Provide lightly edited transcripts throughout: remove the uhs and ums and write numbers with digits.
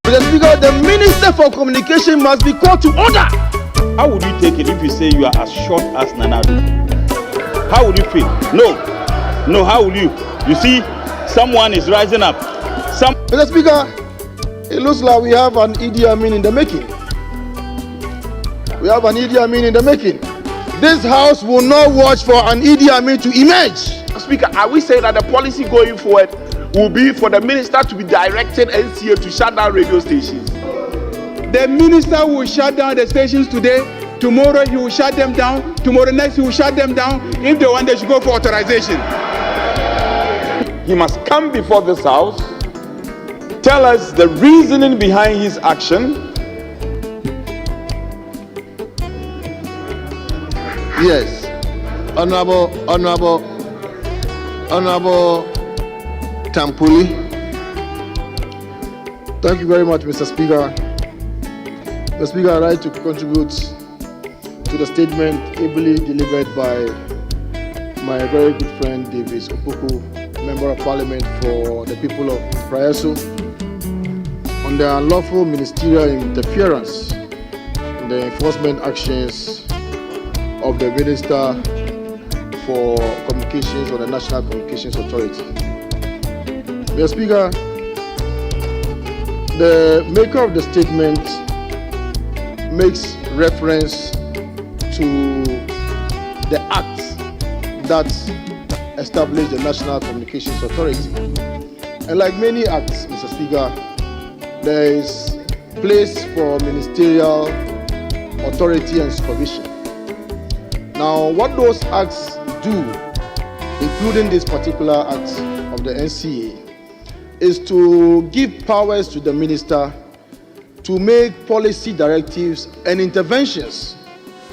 Mr. Speaker, the Minister for Communication must be called to order. How would you take it if you say you are as short as Nanado? How would you feel? No, how will you? You see, someone is rising up. Mr. Speaker, it looks like we have an Idi Amin in the making. This House will not watch for an Idi Amin to emerge. Speaker, are we saying that the policy going forward will be for the minister to be directing NCA to shut down radio stations? The minister will shut down the stations today. Tomorrow he will shut them down. Tomorrow next he will shut them down. If they want, they should go for authorization. He must come before this House, tell us the reasoning behind his action. Yes, Honorable Tampuli. Thank you very much, Mr. Speaker. Mr. Speaker, I'd like to contribute to the statement ably delivered by my very good friend Davis Opoku, Member of Parliament for the people of Prayaso, on the unlawful ministerial interference in the enforcement actions of the Minister for Communications or the National Communications Authority. Mr. Speaker, the maker of the statement makes reference to the act that established the National Communications Authority. And like many acts, Mr. Speaker, there is place for ministerial authority and supervision. Now, what those acts do, including this particular act of the NCA, is to give powers to the minister to make policy directives and interventions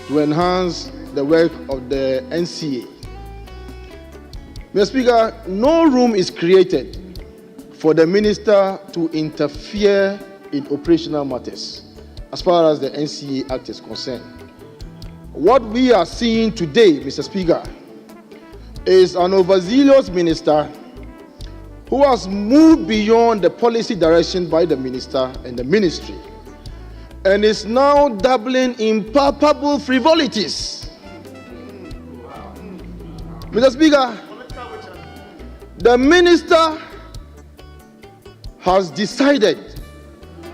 to enhance the work of the NCA. Mr. Speaker, no room is created for the minister to interfere in operational matters as far as the NCA Act is concerned. What we are seeing today, Mr. Speaker, is an overzealous minister who has moved beyond the policy direction by the minister and the ministry and is now dabbling in palpable frivolities. Mr. Speaker, the minister has decided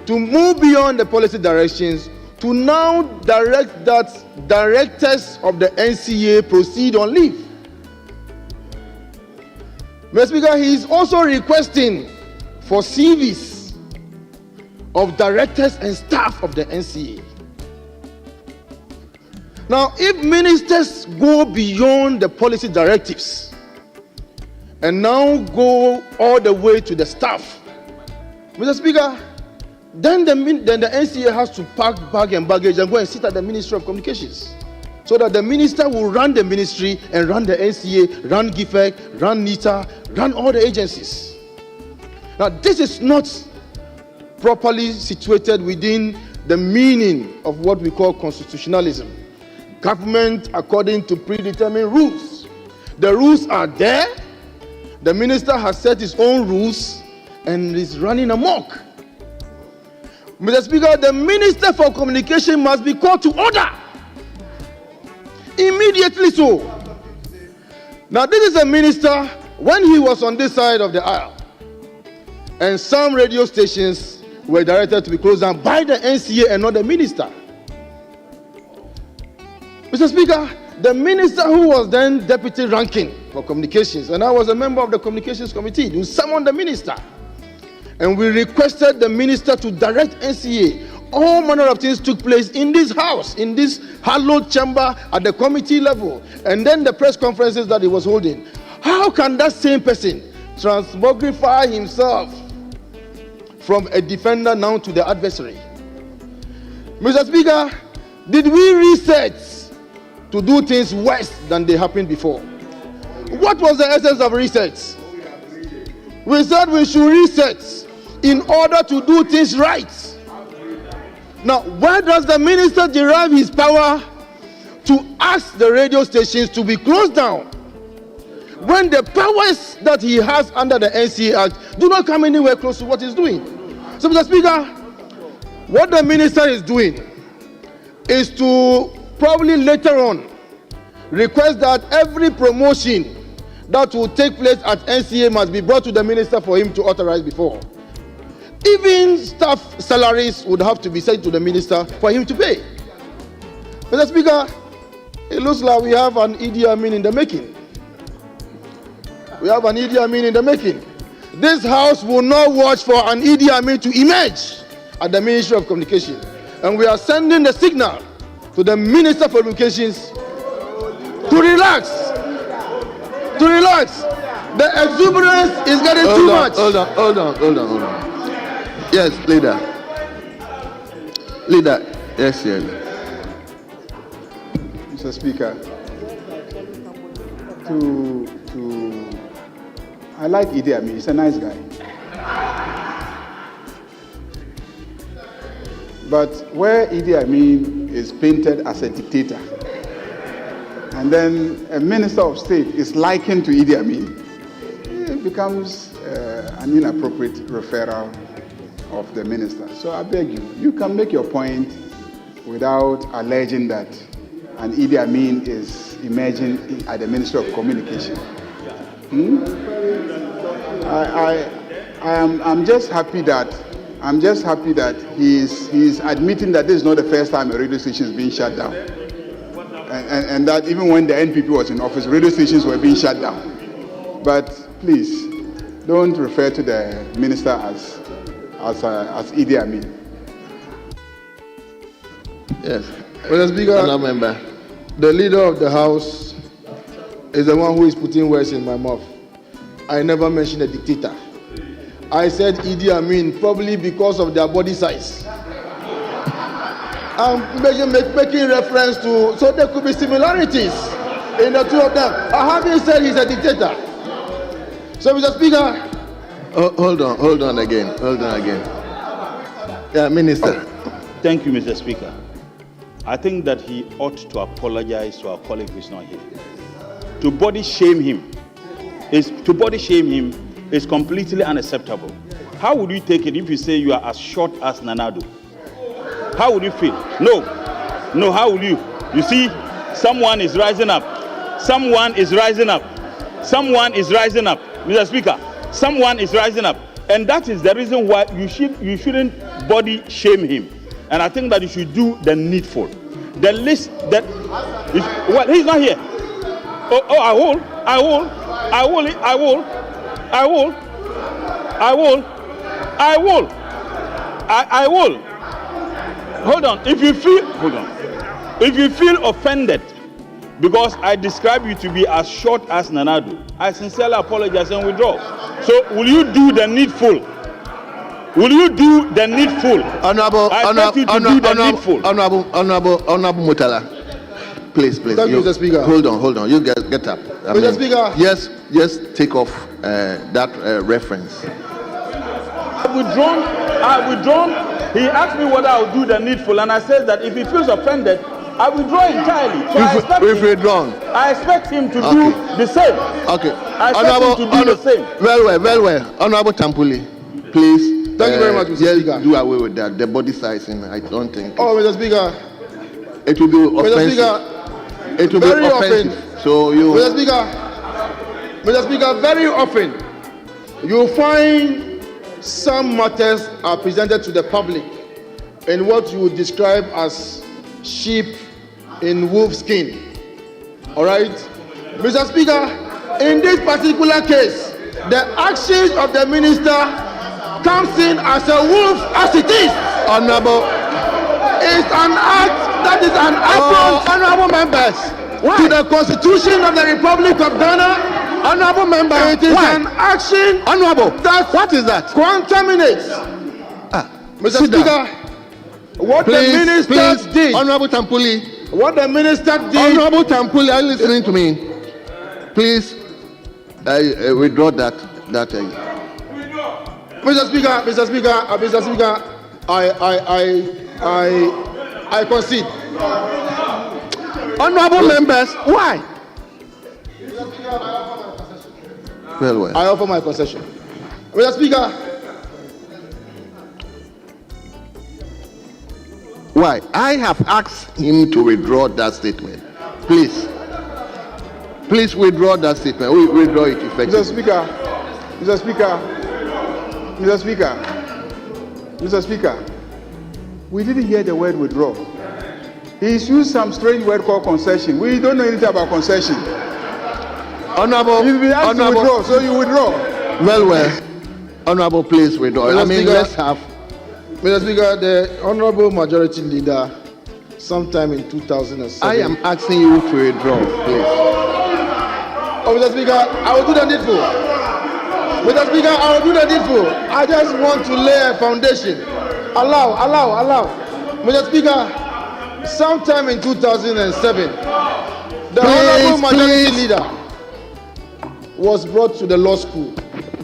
to move beyond the policy directions to now direct that directors of the NCA proceed on leave. Mr. Speaker, he is also requesting for CVs of directors and staff of the NCA. Now, if ministers go beyond the policy directives and now go all the way to the staff, Mr. Speaker, then the NCA has to pack bag and baggage and go and sit at the Ministry of Communications, so that the minister will run the ministry and run the NCA, run GIFEC, run NITA, run all the agencies. Now, this is not properly situated within the meaning of what we call constitutionalism. Government according to predetermined rules. The rules are there. The minister has set his own rules and is running amok. Mr. Speaker, the Minister for Communication must be called to order. Immediately so. Now, this is a minister, when he was on this side of the aisle, and some radio stations were directed to be closed down by the NCA and not the minister. Mr. Speaker, the minister who was then deputy ranking for communications, and I was a member of the communications committee, who summoned the minister. And we requested the minister to direct NCA. All manner of things took place in this house, in this hallowed chamber at the committee level, and then the press conferences that he was holding. How can that same person transmogrify himself from a defender now to the adversary? Mr. Speaker, did we reset to do things worse than they happened before? What was the essence of reset? We said we should reset in order to do things right. Now, where does the minister derive his power to ask the radio stations to be closed down when the powers that he has under the NCA Act do not come anywhere close to what he's doing? So, Mr. Speaker, What the minister is doing is to probably later on request that every promotion that will take place at NCA must be brought to the minister for him to authorize before. Even staff salaries would have to be sent to the minister for him to pay. Mr. Speaker, it looks like we have an Idi Amin in the making. We have an Idi Amin in the making. This house will not watch for an Idi Amin to emerge at the Ministry of Communication. And we are sending the signal to the Minister for Communications to relax. To relax. The exuberance is getting too much. Hold on. Yes, leader. Yes. Mr. Speaker, I like Idi Amin. He's a nice guy. But where Idi Amin is painted as a dictator, and then a minister of state is likened to Idi Amin, it becomes an inappropriate referral of the minister. So I beg you can make your point without alleging that an Idi Amin is emerging at the Ministry of Communication. I'm just happy that he's admitting that this is not the first time a radio station is being shut down, and that even when the NPP was in office, radio stations were being shut down. But please don't refer to the minister as Idi Amin. Yes. Mr. Speaker, Honourable member. the leader of the house is the one who is putting words in my mouth. I never mentioned a dictator. I said Idi Amin probably because of their body size. I'm making reference to, so there could be similarities in the two of them. I haven't said he's a dictator. So, Mr. Speaker. Hold on again. Yeah, Minister. Thank you, Mr. Speaker. I think that he ought to apologize to our colleague who is not here. To body shame him is completely unacceptable. How would you take it if you say you are as short as Nanado? How would you feel? No, how will you? You see, someone is rising up. Mr. Speaker, someone is rising up. And that is the reason why you shouldn't body shame him. And I think that you should do the needful. The list that, he's not here. I will. Hold on. If you feel offended because I describe you to be as short as Nanado, I sincerely apologize and withdraw. So will you do the needful? Honourable Mutala, please. Thank you, Mr. Speaker. Hold on. You get up. Mr. Speaker. Yes, take off that reference. I've withdrawn. He asked me whether I would do the needful, and I said that if he feels offended, I withdraw entirely. So I expect him to do the same. Okay. I expect him to do the same. Very well. Honourable Tampuli, please. Thank you very much, Mr. Speaker. Do away with that. The body sizing, I don't think. Oh, Mr. Speaker. It will be offensive. Mr. Speaker. It will very be offensive. Often, so you. Mr. Speaker, very often you find some matters are presented to the public in what you would describe as sheep in wolf skin. All right, Mr. Speaker, in this particular case, the actions of the minister comes in as a wolf as it is. Honourable. It's an act that is an affront, honourable members, to the Constitution of the Republic of Ghana. Honourable member, it is an action what is that? Contaminates. Mr. Speaker, what the minister did. Honourable Tampuli. What the minister did. Honourable Tampuli, are you listening to me? Please, withdraw that. Mr. Speaker, I concede. Honourable members, why? Well. I offer my concession. Mr. Speaker, Why? I have asked him to withdraw that statement. Please withdraw that statement. We withdraw it effectively. Mr. Speaker, we didn't hear the word withdraw. He's used some strange word called concession. We don't know anything about concession. Honorable, You've been asked to withdraw, so you withdraw. Well. Honorable, please withdraw. Mr. Speaker, let's have. Mr. Speaker, the Honorable Majority Leader, sometime in 2007. I am asking you to withdraw, please. Oh, Mr. Speaker, I will do the needful. Mr. Speaker, I will do the needful. I just want to lay a foundation. Allow. Mr. Speaker, sometime in 2007, the Honorable Majority Leader was brought to the law school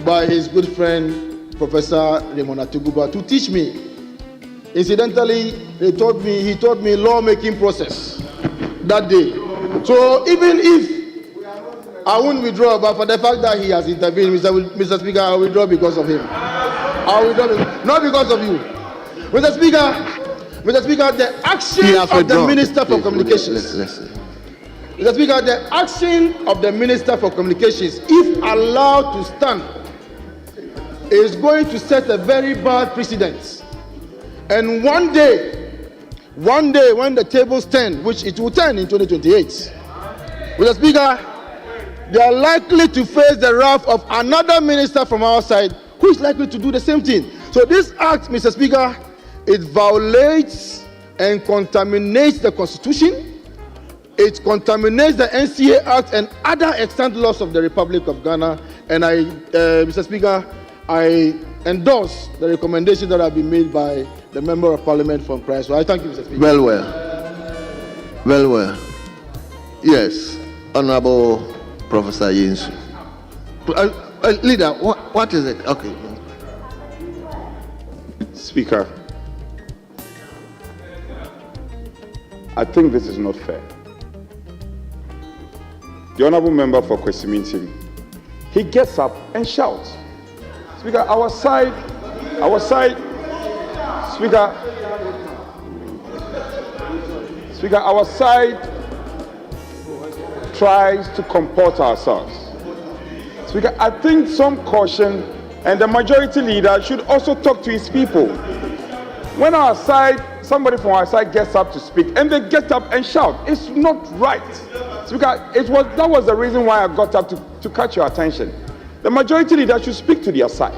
by his good friend Professor Raymond Atuguba to teach me. Incidentally, he taught me lawmaking process that day. So even if I won't withdraw, but for the fact that he has intervened, Mr. Speaker, I will withdraw because of him. I will withdraw, not because of you. Mr. Speaker, the action of the Minister for Communications. Mr. Speaker, the action of the Minister for Communications, if allowed to stand, is going to set a very bad precedent. And one day when the tables turn, which it will turn in 2028, Mr. Speaker, they are likely to face the wrath of another minister from our side who is likely to do the same thing. So this act, Mr. Speaker, it violates and contaminates the Constitution. It contaminates the NCA Act and other extant laws of the Republic of Ghana. And Mr. Speaker, I endorse the recommendation that have been made by the Member of Parliament from Christ. So I thank you, Mr. Speaker. Well. Yes, Honorable Professor Yinsu. Leader, what is it? Okay. Speaker, I think this is not fair. The Honorable Member for Kwesimintim, he gets up and shouts. Speaker, our side, Speaker, our side tries to comport ourselves. Speaker, I think some caution, and the Majority Leader should also talk to his people. When our side, somebody from our side gets up to speak, and they get up and shout, it's not right. Speaker, that was the reason why I got up to catch your attention. The Majority Leader should speak to their side.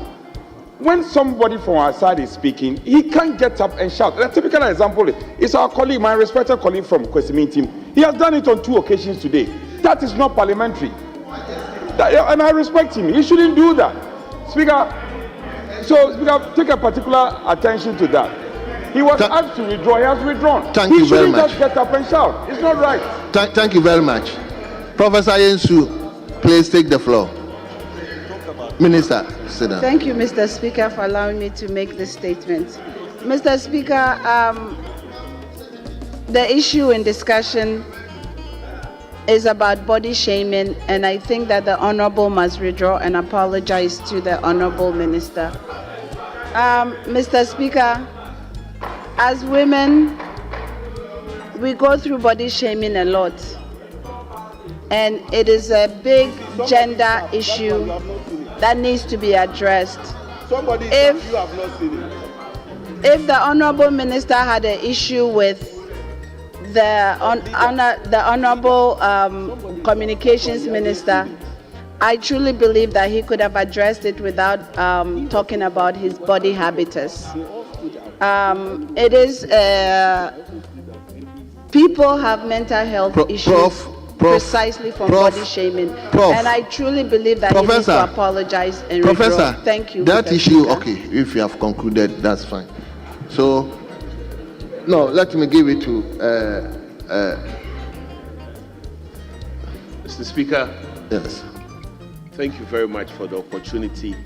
When somebody from our side is speaking, he can't get up and shout. A typical example is our colleague, my respected colleague from Kwesimintim. He has done it on 2 occasions today. That is not parliamentary. And I respect him. He shouldn't do that. Speaker, take a particular attention to that. He was asked to withdraw. He has withdrawn. Thank you very much. He shouldn't just get up and shout. It's not right. Thank you very much. Professor Yensu, please take the floor. Minister, sit down. Thank you, Mr. Speaker, for allowing me to make this statement. Mr. Speaker, the issue in discussion is about body shaming, and I think that the Honourable must withdraw and apologize to the Honourable Minister. Mr. Speaker, as women, we go through body shaming a lot, and it is a big gender issue that needs to be addressed. If the Honourable Minister had an issue with the Honourable Communications Minister, I truly believe that he could have addressed it without talking about his body habitus. It is people have mental health issues precisely from body shaming, and I truly believe that he needs to apologize and withdraw. Thank you. That Mr. issue, Speaker. okay, if you have concluded, that's fine. So, no, let me give it to Mr. Speaker. Yes. Thank you very much for the opportunity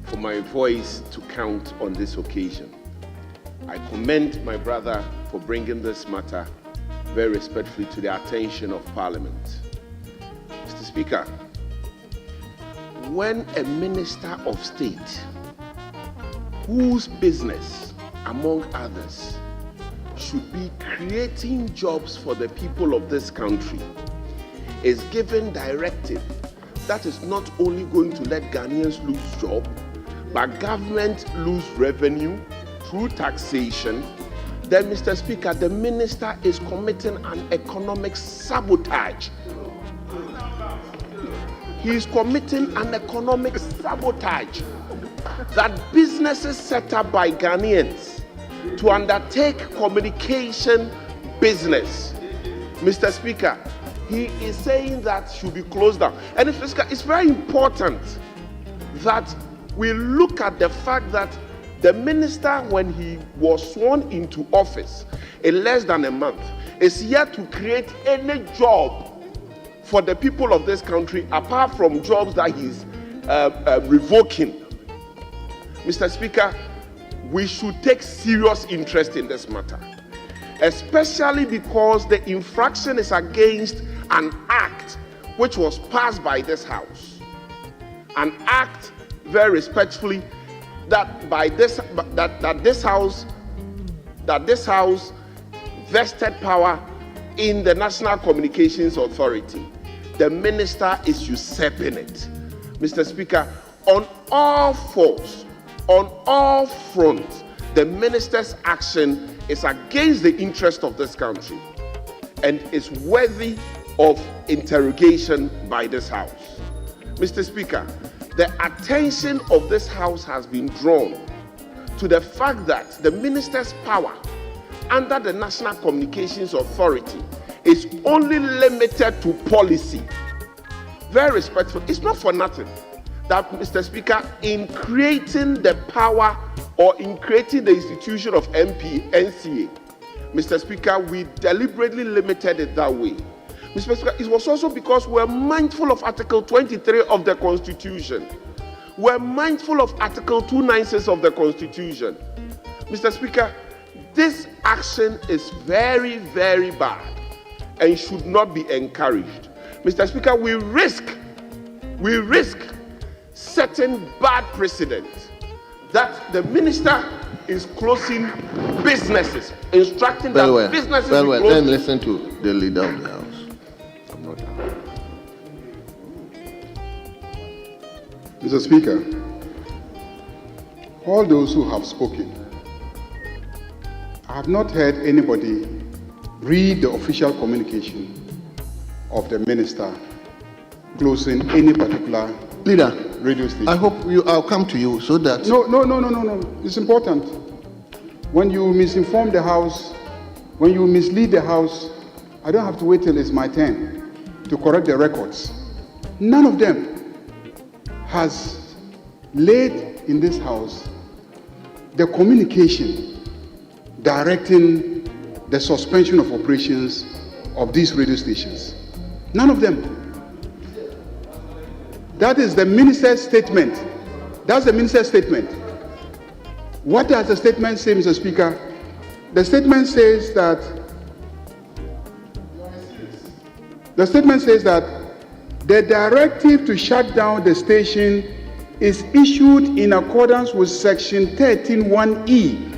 for my voice to count on this occasion. I commend my brother for bringing this matter very respectfully to the attention of Parliament. Mr. Speaker, when a Minister of State whose business among others, should be creating jobs for the people of this country, is giving directive that is not only going to let Ghanaians lose jobs, but government lose revenue through taxation, then, Mr. Speaker, the minister is committing an economic sabotage. He is committing an economic sabotage that businesses set up by Ghanaians to undertake communication business, Mr. Speaker, he is saying that should be closed down. And it's very important that we look at the fact that the minister, when he was sworn into office in less than a month, is yet to create any job for the people of this country apart from jobs that he's revoking. Mr. Speaker, we should take serious interest in this matter, especially because the infraction is against an act which was passed by this House. An act, very respectfully, that this House vested power in the National Communications Authority. The minister is usurping it. Mr. Speaker, on all fours, on all fronts, the minister's action is against the interest of this country and is worthy of interrogation by this House. Mr. Speaker, the attention of this House has been drawn to the fact that the minister's power under the National Communications Authority is only limited to policy. Very respectful. It's not for nothing that, Mr. Speaker, in creating the power or in creating the institution of NCA, Mr. Speaker, we deliberately limited it that way. Mr. Speaker, it was also because we're mindful of Article 23 of the Constitution. We're mindful of Article 296 of the Constitution. Mr. Speaker, this action is very, very bad and should not be encouraged. Mr. Speaker, we risk setting bad precedents that the minister is closing businesses, instructing that businesses be closed. Then listen to the leader of the House. Mr. Speaker, all those who have spoken, I have not heard anybody read the official communication of the minister closing any particular leader radio station. I hope I'll come to you so that... No. It's important. When you misinform the House, when you mislead the House, I don't have to wait till it's my turn to correct the records. None of them has laid in this House the communication directing the suspension of operations of these radio stations. None of them. That is the minister's statement. That's the minister's statement. What does the statement say, Mr. Speaker? The statement says that the directive to shut down the station is issued in accordance with Section 13(1)(e)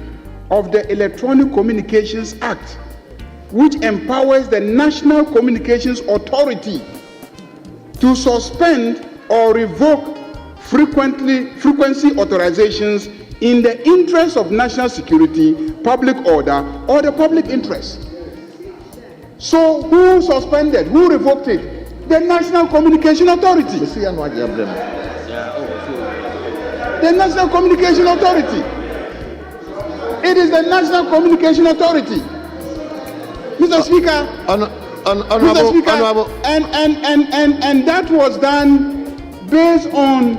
of the Electronic Communications Act, which empowers the National Communications Authority to suspend or revoke frequency authorizations in the interest of national security, public order, or the public interest. So who suspended? Who revoked it? The National Communication Authority. The National Communication Authority. It is the National Communication Authority. Mr. Speaker, Mr. Speaker, and that was done based on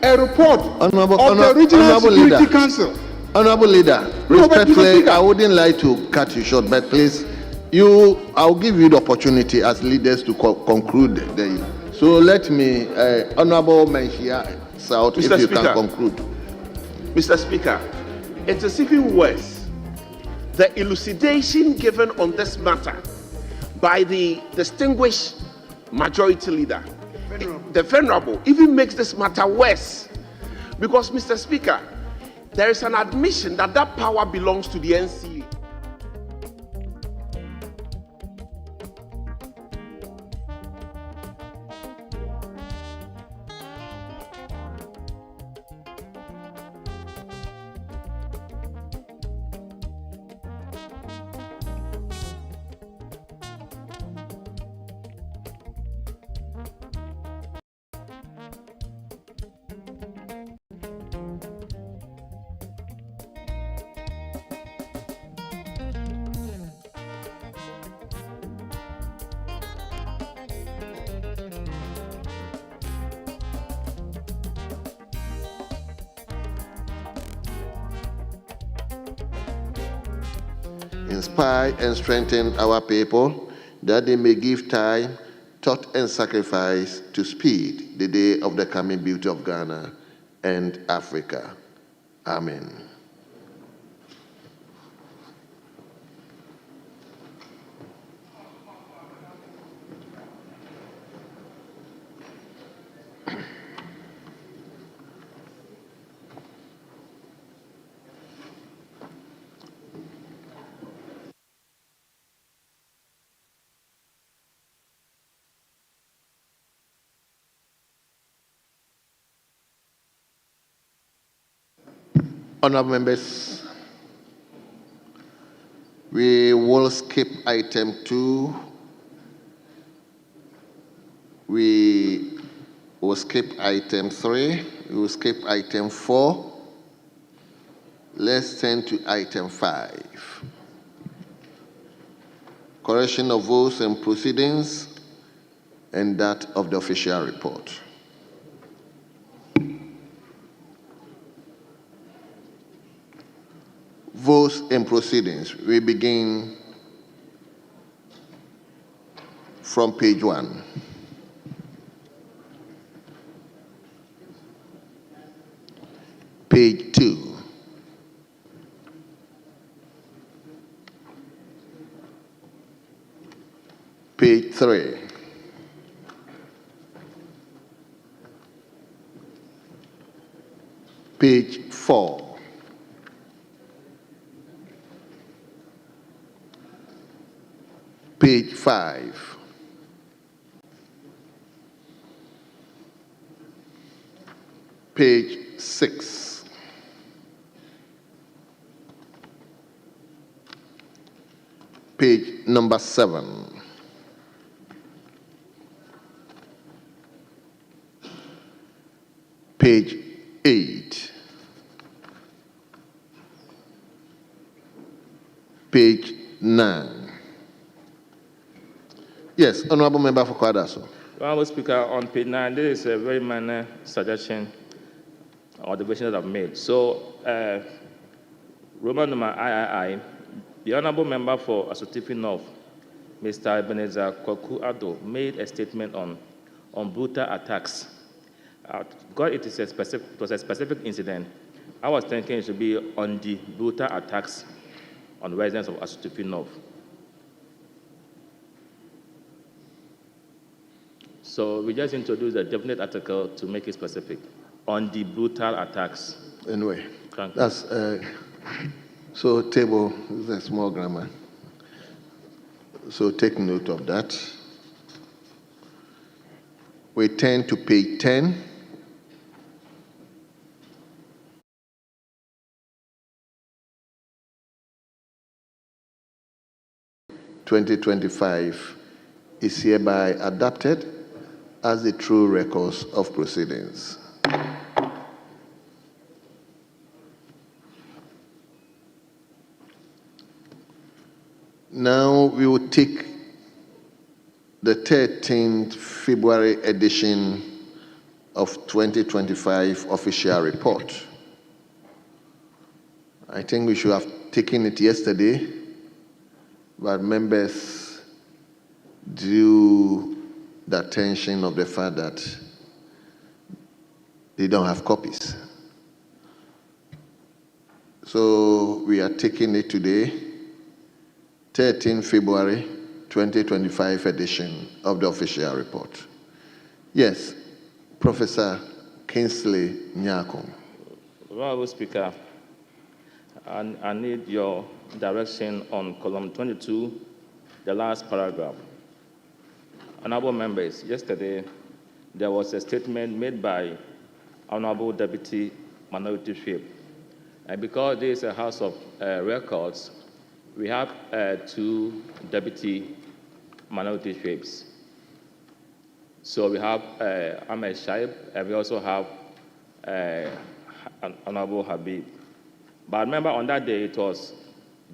a report of the Regional Security Council. Honorable Leader, respectfully, I wouldn't like to cut you short, but please, I'll give you the opportunity as leaders to conclude. So let me, Honorable Menchia South, if you can conclude. Mr. Speaker, it is even worse. The elucidation given on this matter by the distinguished majority leader, the Venerable, even makes this matter worse. Because, Mr. Speaker, there is an admission that that power belongs to the NCA. Inspire and strengthen our people, that they may give time, thought, and sacrifice to speed the day of the coming beauty of Ghana and Africa. Amen. Honourable members, we will skip item 2. We will skip item 3. We will skip item 4. Let's turn to item 5. Correction of votes and proceedings, and that of the official report. Votes and proceedings. We begin from page 1. Page 2. Page 3. Page 4. Page 5. Page 6. Page number 7. Page 8. Page 9. Yes, Honourable Member for Kwadaso. Honourable Speaker, on page 9, this is a very minor suggestion or observation that I've made. So, Roman number III, the Honourable Member for Asutifi North, Mr. Ebenezer Kwaku-Addo, made a statement on brutal attacks. Because it was a specific incident, I was thinking it should be on the brutal attacks on residents of Asutifi North. So we just introduced a definite article to make it specific on the brutal attacks. Anyway, Thank you. that's so table is a small grammar. So take note of that. We turn to page 10. (2025) is hereby adopted as the true records of proceedings. Now we will take the 13th February edition of 2025 official report. I think we should have taken it yesterday, but members drew the attention of the fact that they don't have copies. So we are taking it today, 13 February 2025 edition of the official report. Yes, Professor Kingsley Nyakon. Honourable Speaker, And I need your direction on column 22, the last paragraph. Honorable members, yesterday there was a statement made by Honorable Deputy Minority Whip. And because this is a House of Records, we have two Deputy Minority Whips. So we have Ahmed Shaib, and we also have Honorable Habib. But remember, on that day, it was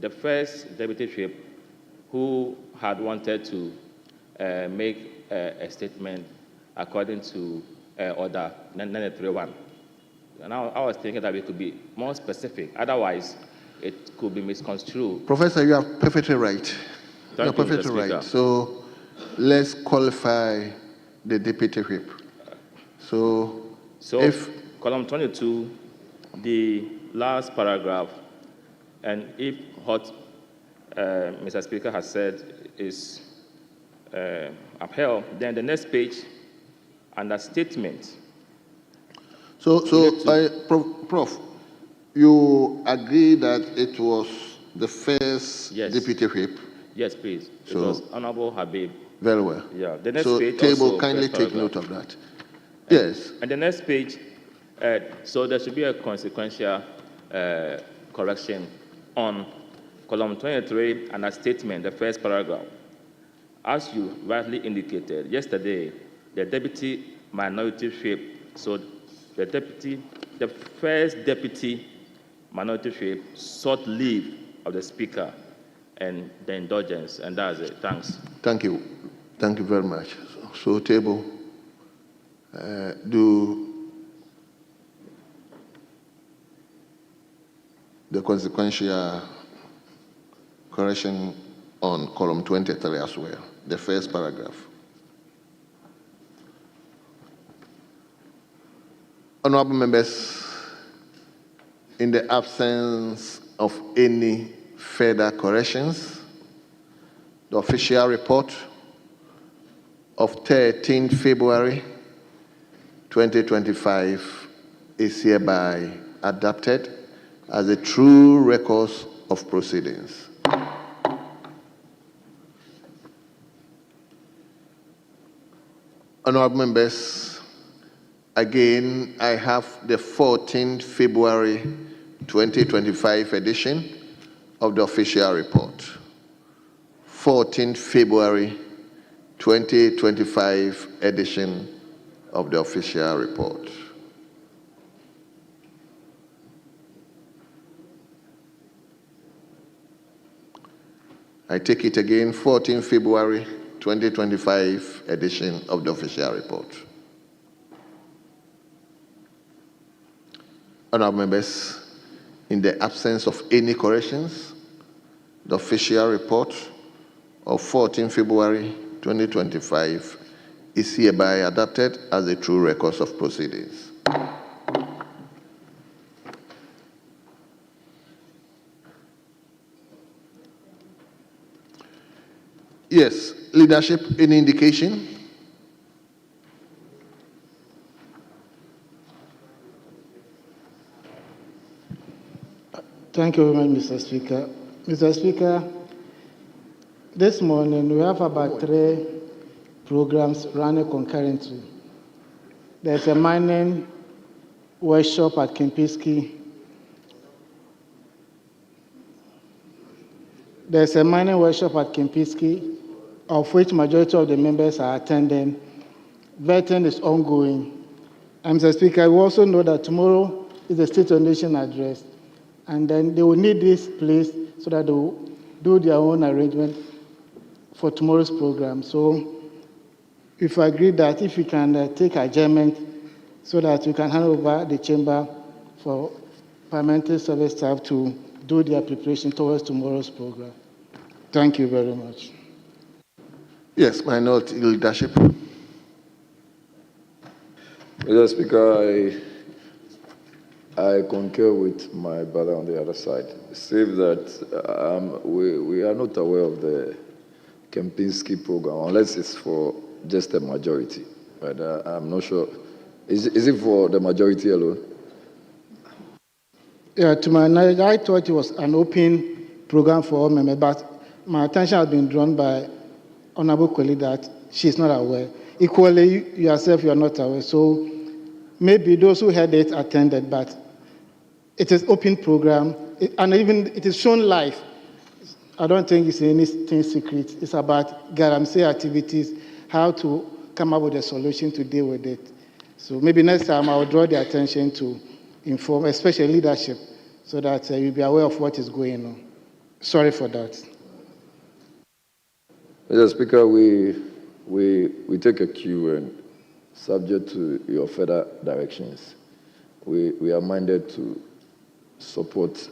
the first Deputy Whip who had wanted to make a statement according to Order 931. And I was thinking that we could be more specific. Otherwise, it could be misconstrued. Professor, you are perfectly right. You are Thank you, perfectly Mr. Speaker. right. So let's qualify the deputy whip. So if column 22, the last paragraph, and if what Mr. Speaker has said is upheld, then the next page, under statement. Prof, you agree that it was the first Yes. deputy whip? Yes, please. So- It was Honorable Habib. Very well. Yeah. The next So page table, also, kindly first take paragraph. note of that. Yes. And the next page, so there should be a consequential correction on column 23 and a statement, the first paragraph. As you rightly indicated, yesterday, the Deputy Minority Whip, so the first Deputy Minority Whip sought leave of the Speaker and the indulgence, and that's it. Thanks. Thank you. Thank you very much. So table, do the consequential correction on column 23 as well, the first paragraph. Honorable members, in the absence of any further corrections, the official report of 13 February 2025 is hereby adopted as a true record of proceedings. Honorable members, again, I have the 14 February 2025 edition of the official report. 14 February 2025 edition of the official report. I take it again, 14 February 2025 edition of the official report. Honorable members, in the absence of any corrections, the official report of 14 February 2025 is hereby adopted as a true record of proceedings. Yes, leadership, any indication? Thank you very much, Mr. Speaker. Mr. Speaker, this morning we have about 3 programs running concurrently. There's a mining workshop at Kempinski. There's a mining workshop at Kempinski, of which majority of the members are attending. Vetting is ongoing. And Mr. Speaker, we also know that tomorrow is the State of the Nation address. And then they will need this place so that they will do their own arrangement for tomorrow's program. So if I agree that if we can take adjournment so that we can hand over the chamber for parliamentary service staff to do their preparation towards tomorrow's program. Thank you very much. Yes, minority leadership. Mr. Speaker, I concur with my brother on the other side. Save that we are not aware of the Kempinski program unless it's for just a majority. But I'm not sure. Is it for the majority alone? Yeah, to my knowledge, I thought it was an open program for all members, but my attention has been drawn by Honorable Kweli that she's not aware. Equally, you yourself, you are not aware. So maybe those who had it attended, but it is open program, and even it is shown live. I don't think it's anything secret. It's about galamsey activities, how to come up with a solution to deal with it. So maybe next time I will draw the attention to inform, especially leadership, so that you'll be aware of what is going on. Sorry for that. Mr. Speaker, we take a cue and subject to your further directions, we are minded to support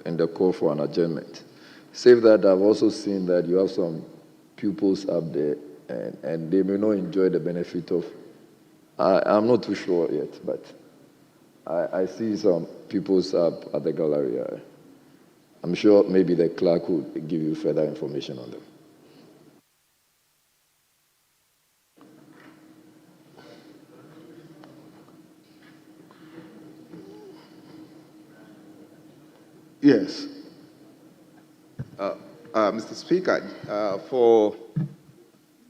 and the call for an adjournment. Save that I've also seen that you have some pupils up there and they may not enjoy the benefit of, I'm not too sure yet, but I see some pupils up at the gallery. I'm sure maybe the clerk will give you further information on them. Yes. Mr. Speaker, for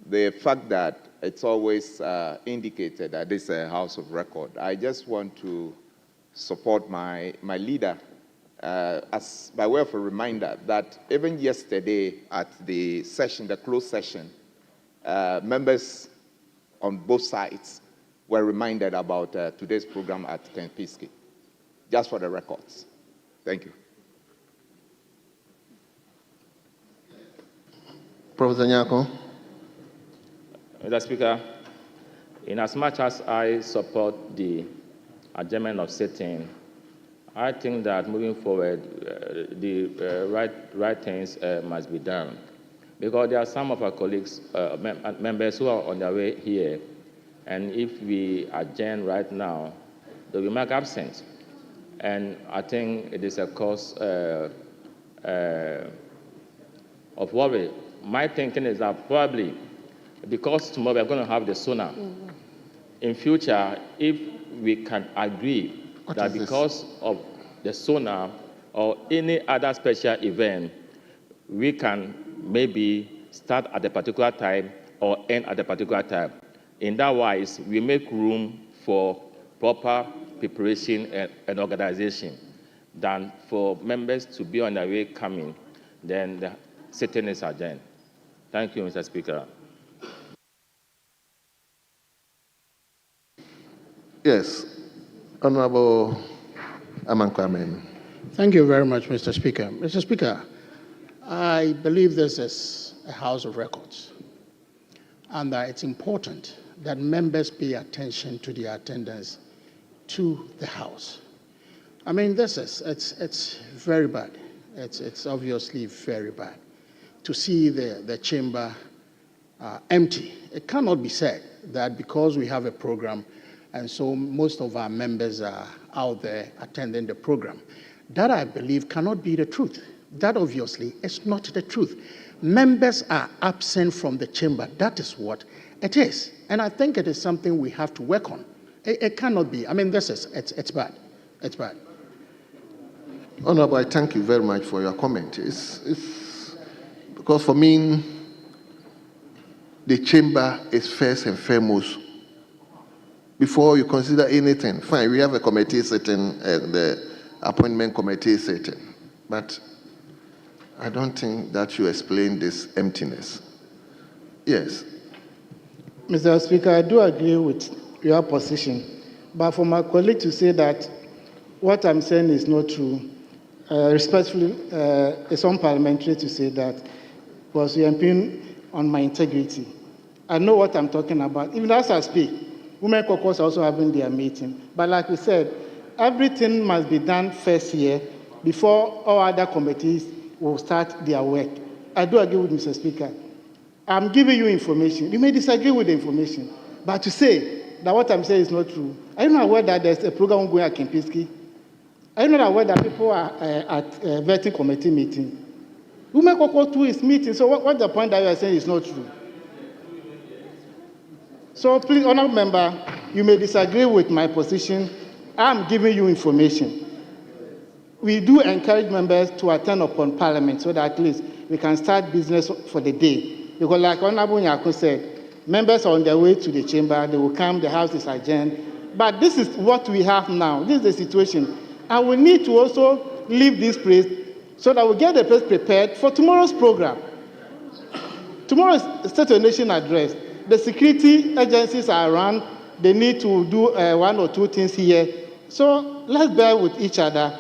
the fact that it's always indicated that this is a House of Record, I just want to support my leader as by way of a reminder that even yesterday at the session, the closed session, members on both sides were reminded about today's program at Kempinski, just for the records. Thank you. Professor Nyako. Mr. Speaker, in as much as I support the adjournment of sitting, I think that moving forward, the right things must be done. Because there are some of our colleagues, members who are on their way here, and if we adjourn right now, they will mark absent. And I think it is a cause of worry. My thinking is that probably because tomorrow we're going to have the sonar, in future, if we can agree that because of the sonar or any other special event, we can maybe start at a particular time or end at a particular time. In that wise, we make room for proper preparation and organization than for members to be on their way coming, then the sitting is adjourned. Thank you, Mr. Speaker. Yes, Honorable Amankwame. Thank you very much, Mr. Speaker. Mr. Speaker, I believe this is a House of Records, and that it's important that members pay attention to the attendance to the House. I mean, it's very bad. It's obviously very bad to see the chamber empty. It cannot be said that because we have a program and so most of our members are out there attending the program. That, I believe, cannot be the truth. That obviously is not the truth. Members are absent from the chamber. That is what it is. And I think it is something we have to work on. It cannot be. I mean, it's bad. It's bad. Honorable, I thank you very much for your comment. It's because for me, the chamber is first and foremost. Before you consider anything, fine, we have a committee sitting, the appointment committee sitting, but I don't think that you explain this emptiness. Yes. Mr. Speaker, I do agree with your position, but for my colleague to say that what I'm saying is not true, respectfully, it's unparliamentary to say that because you impugn on my integrity. I know what I'm talking about. Even as I speak, Women Caucus are also having their meeting. But like we said, everything must be done first here before all other committees will start their work. I do agree with Mr. Speaker. I'm giving you information. You may disagree with the information, but to say that what I'm saying is not true. Are you not aware that there's a program going at Kempinski? Are you not aware that people are at a vetting committee meeting? Women Caucus 2 is meeting, so what's the point that you are saying is not true? So please, honourable member, you may disagree with my position. I'm giving you information. we do encourage members to attend upon Parliament so that at least we can start business for the day. Because like Honorable Nyako said, members are on their way to the chamber, they will come, the house is adjourned. But this is what we have now. This is the situation. And we need to also leave this place so that we get the place prepared for tomorrow's program. Tomorrow's State of the Nation address. The security agencies are around. They need to do one or two things here. So let's bear with each other.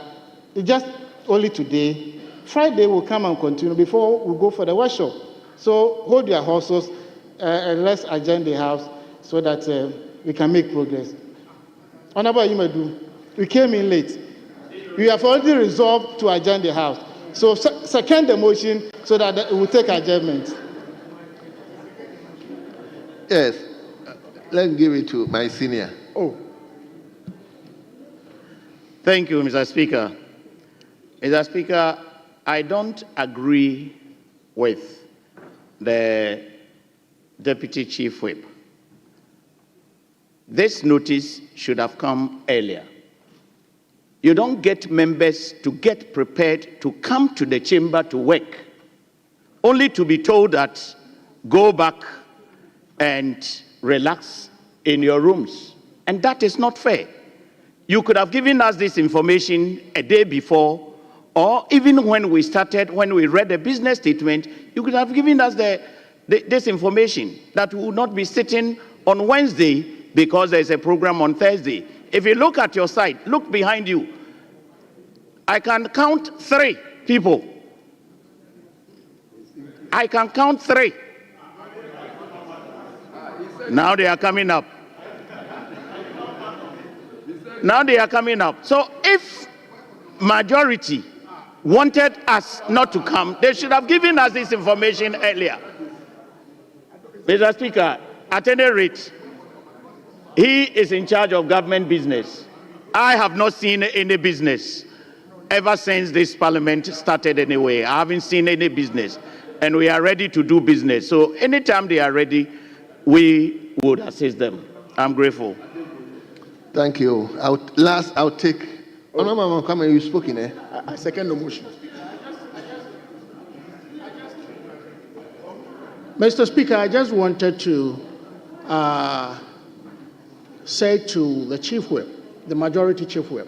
It's just only today. Friday will come and continue before we go for the workshop. So hold your horses and let's adjourn the house so that we can make progress. Honorable Imadu, we came in late. We have already resolved to adjourn the house. So second the motion so that we will take adjournment. Yes, let's give it to my senior. Oh. Thank you, Mr. Speaker. Mr. Speaker, I don't agree with the Deputy Chief Whip. This notice should have come earlier. You don't get members to get prepared to come to the chamber to work, only to be told that go back and relax in your rooms. And that is not fair. You could have given us this information a day before, or even when we started, when we read the business statement, you could have given us this information that we would not be sitting on Wednesday because there's a program on Thursday. If you look at your side, look behind you. I can count 3 people. I can count 3. Now they are coming up. Now they are coming up. So if majority wanted us not to come, they should have given us this information earlier. Mr. Speaker, at any rate, he is in charge of government business. I have not seen any business ever since this parliament started anyway. I haven't seen any business, and we are ready to do business. So anytime they are ready, we would assist them. I'm grateful. Thank you. I'll take. Oh, no, come on, you spoken, eh? I second the motion. Mr. Speaker, I just wanted to say to the Chief Whip, the Majority Chief Whip,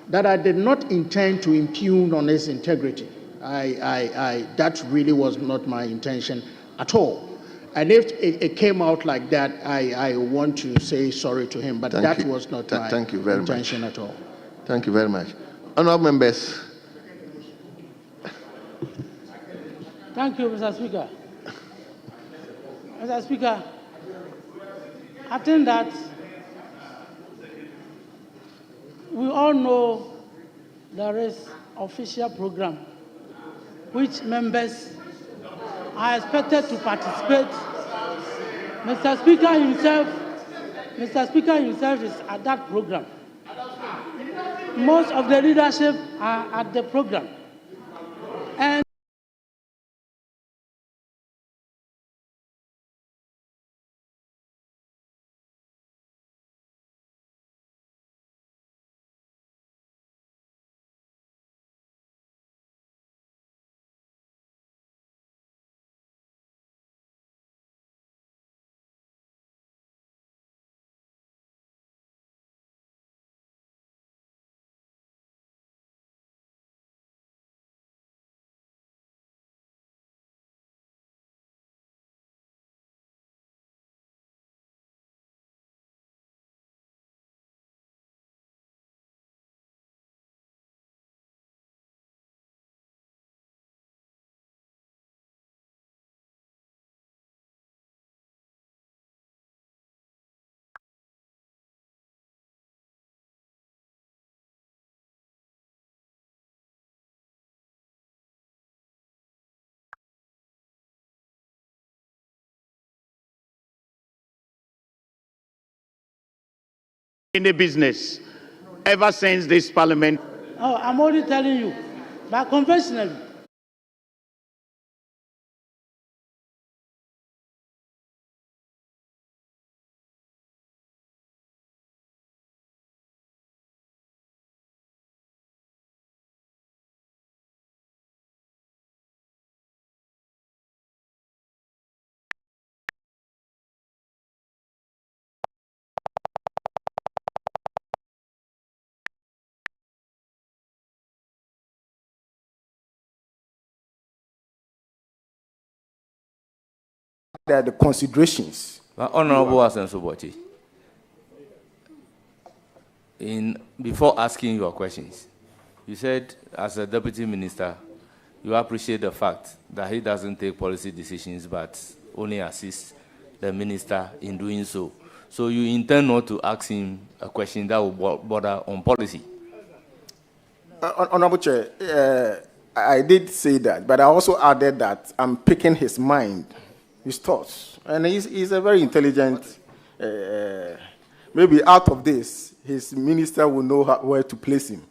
that I did not intend to impugn on his integrity. That really was not my intention at all. And if it came out like that, I want to say sorry to him, but that was not my intention at all. Thank you very much. Honourable members. Thank you, Mr. Speaker. Mr. Speaker, I think that we all know there is official program which members are expected to participate. Mr. Speaker himself is at that program. Most of the leadership are at the program. And any business ever since this parliament. oh, I'm only telling you, but conventionally, are the considerations. Honorable Asensoboti, before asking your questions, you said as a deputy minister, you appreciate the fact that he doesn't take policy decisions but only assists the minister in doing so. So you intend not to ask him a question that will border on policy? Honorable Chair, I did say that, but I also added that I'm picking his mind, his thoughts, and he's a very intelligent. Maybe out of this, his minister will know where to place him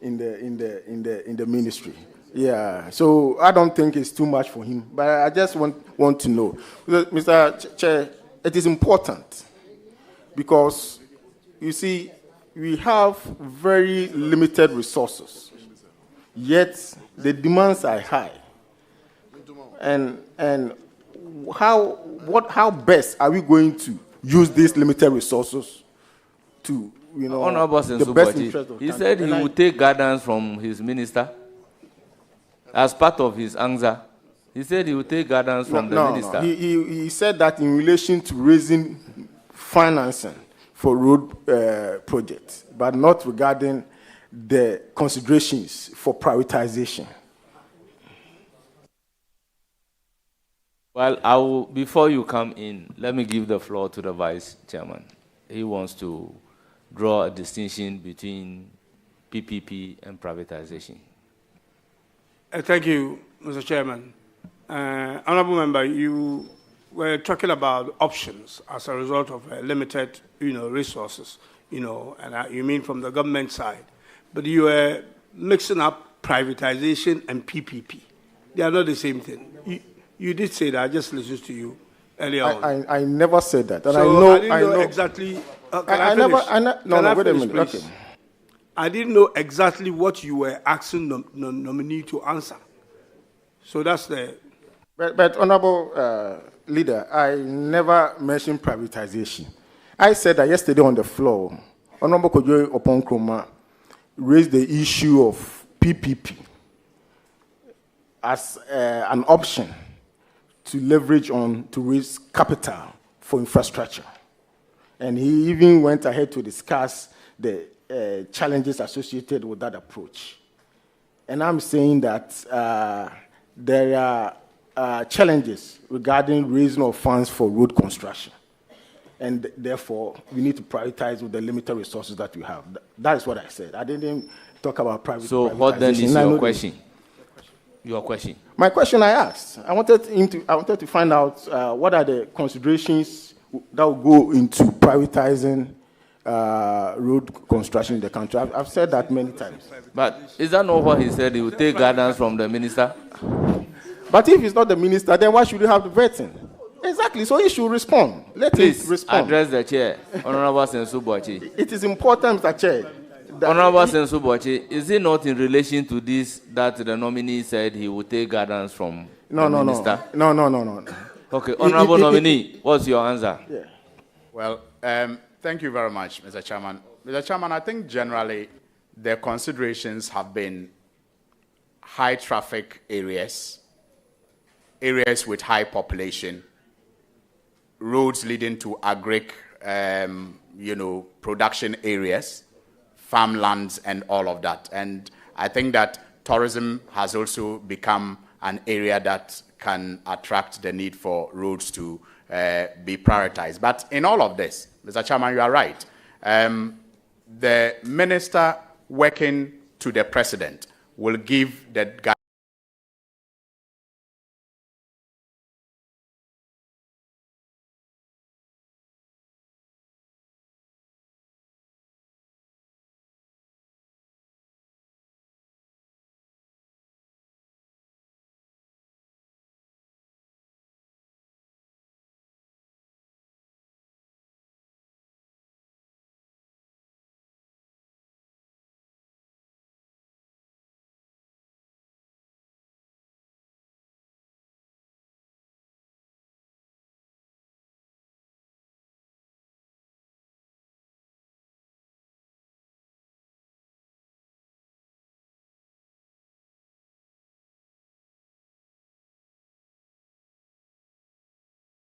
in the ministry. Yeah, so I don't think it's too much for him, but I just want to know, Mr. Chair, it is important because you see we have very limited resources, yet the demands are high. And how best are we going to use these limited resources to, Honorable the best interest of the he country? said he would take guidance from his minister as part of his answer. He said he would take guidance from the minister. No. He said that in relation to raising financing for road projects, but not regarding the considerations for privatization. Well, before you come in, let me give the floor to the vice chairman. He wants to draw a distinction between PPP and privatization. Thank you, Mr. Chairman. Honorable member, you were talking about options as a result of limited, resources, and you mean from the government side. But you were mixing up privatization and PPP. They are not the same thing. You did say that. I just listened to you earlier on. I never said that. And so I didn't know exactly. Wait a minute. Okay. I didn't know exactly what you were asking the nominee to answer. So that's the... But Honorable Leader, I never mentioned privatization. I said that yesterday on the floor, Honorable Kojo Oponkroma raised the issue of PPP as an option to leverage on to raise capital for infrastructure. And he even went ahead to discuss the challenges associated with that approach. And I'm saying that there are challenges regarding raising of funds for road construction. And therefore, we need to prioritize with the limited resources that we have. That is what I said. I didn't talk about privatization. So what then is your question? Your question? My question I asked. I wanted to find out what are the considerations that will go into privatizing road construction in the country. I've said that many times. But is that not what he said? He would take guidance from the minister? But if he's not the minister, then why should he have the vetting? Exactly. So he should respond. Please him respond. Address the chair, Honorable Sensubochi. It is important, Mr. Chair. Honorable Sensubochi, is it not in relation to this that the nominee said he would take guidance from the minister? No. Okay, Honorable nominee, what's your answer? Yeah. Well, thank you very much, Mr. Chairman. Mr. Chairman, I think generally the considerations have been high traffic areas, areas with high population, roads leading to agric, production areas, farmlands, and all of that. And I think that tourism has also become an area that can attract the need for roads to be prioritized. But in all of this, Mr. Chairman, you are right. The minister working to the president will give the